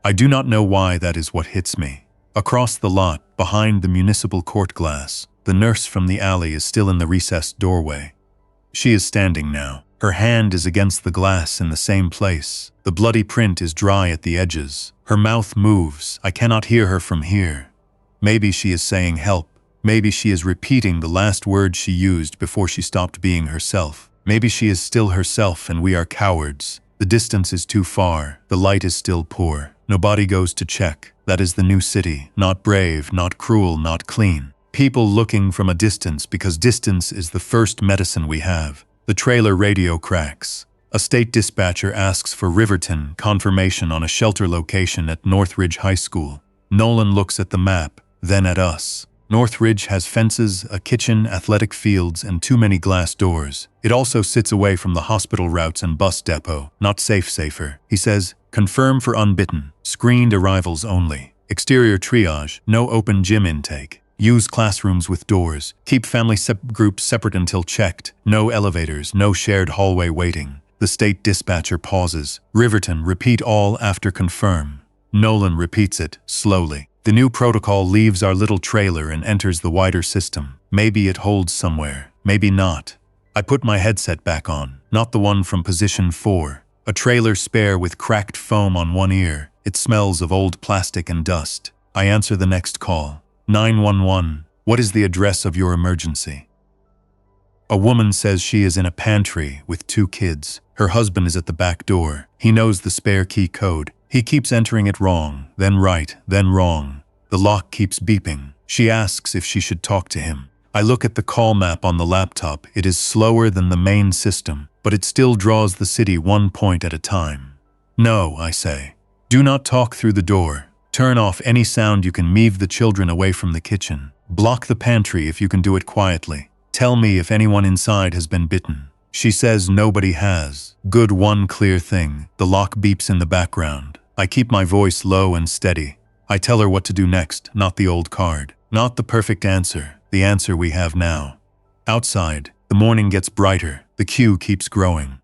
I do not know why that is what hits me. Across the lot, behind the municipal court glass, the nurse from the alley is still in the recessed doorway. She is standing now. Her hand is against the glass in the same place. The bloody print is dry at the edges. Her mouth moves. I cannot hear her from here. Maybe she is saying help. Maybe she is repeating the last words she used before she stopped being herself. Maybe she is still herself and we are cowards. The distance is too far. The light is still poor. Nobody goes to check. That is the new city. Not brave, not cruel, not clean. People looking from a distance because distance is the first medicine we have. The trailer radio cracks. A state dispatcher asks for Riverton confirmation on a shelter location at Northridge High School. Nolan looks at the map, then at us. Northridge has fences, a kitchen, athletic fields, and too many glass doors. It also sits away from the hospital routes and bus depot. Not safer. He says, confirm for unbitten. Screened arrivals only. Exterior triage. No open gym intake. Use classrooms with doors. Keep family groups separate until checked. No elevators. No shared hallway waiting. The state dispatcher pauses. Riverton, repeat all after confirm. Nolan repeats it, slowly. The new protocol leaves our little trailer and enters the wider system. Maybe it holds somewhere. Maybe not. I put my headset back on. Not the one from position 4. A trailer spare with cracked foam on one ear. It smells of old plastic and dust. I answer the next call. 911. What is the address of your emergency? A woman says she is in a pantry with 2 kids. Her husband is at the back door. He knows the spare key code. He keeps entering it wrong, then right, then wrong. The lock keeps beeping. She asks if she should talk to him. I look at the call map on the laptop. It is slower than the main system, but it still draws the city 1 point at a time. No, I say. Do not talk through the door. Turn off any sound you can. Move the children away from the kitchen. Block the pantry if you can do it quietly. Tell me if anyone inside has been bitten. She says nobody has. Good, one clear thing. The lock beeps in the background. I keep my voice low and steady. I tell her what to do next, not the old card. Not the perfect answer, the answer we have now. Outside, the morning gets brighter. The queue keeps growing.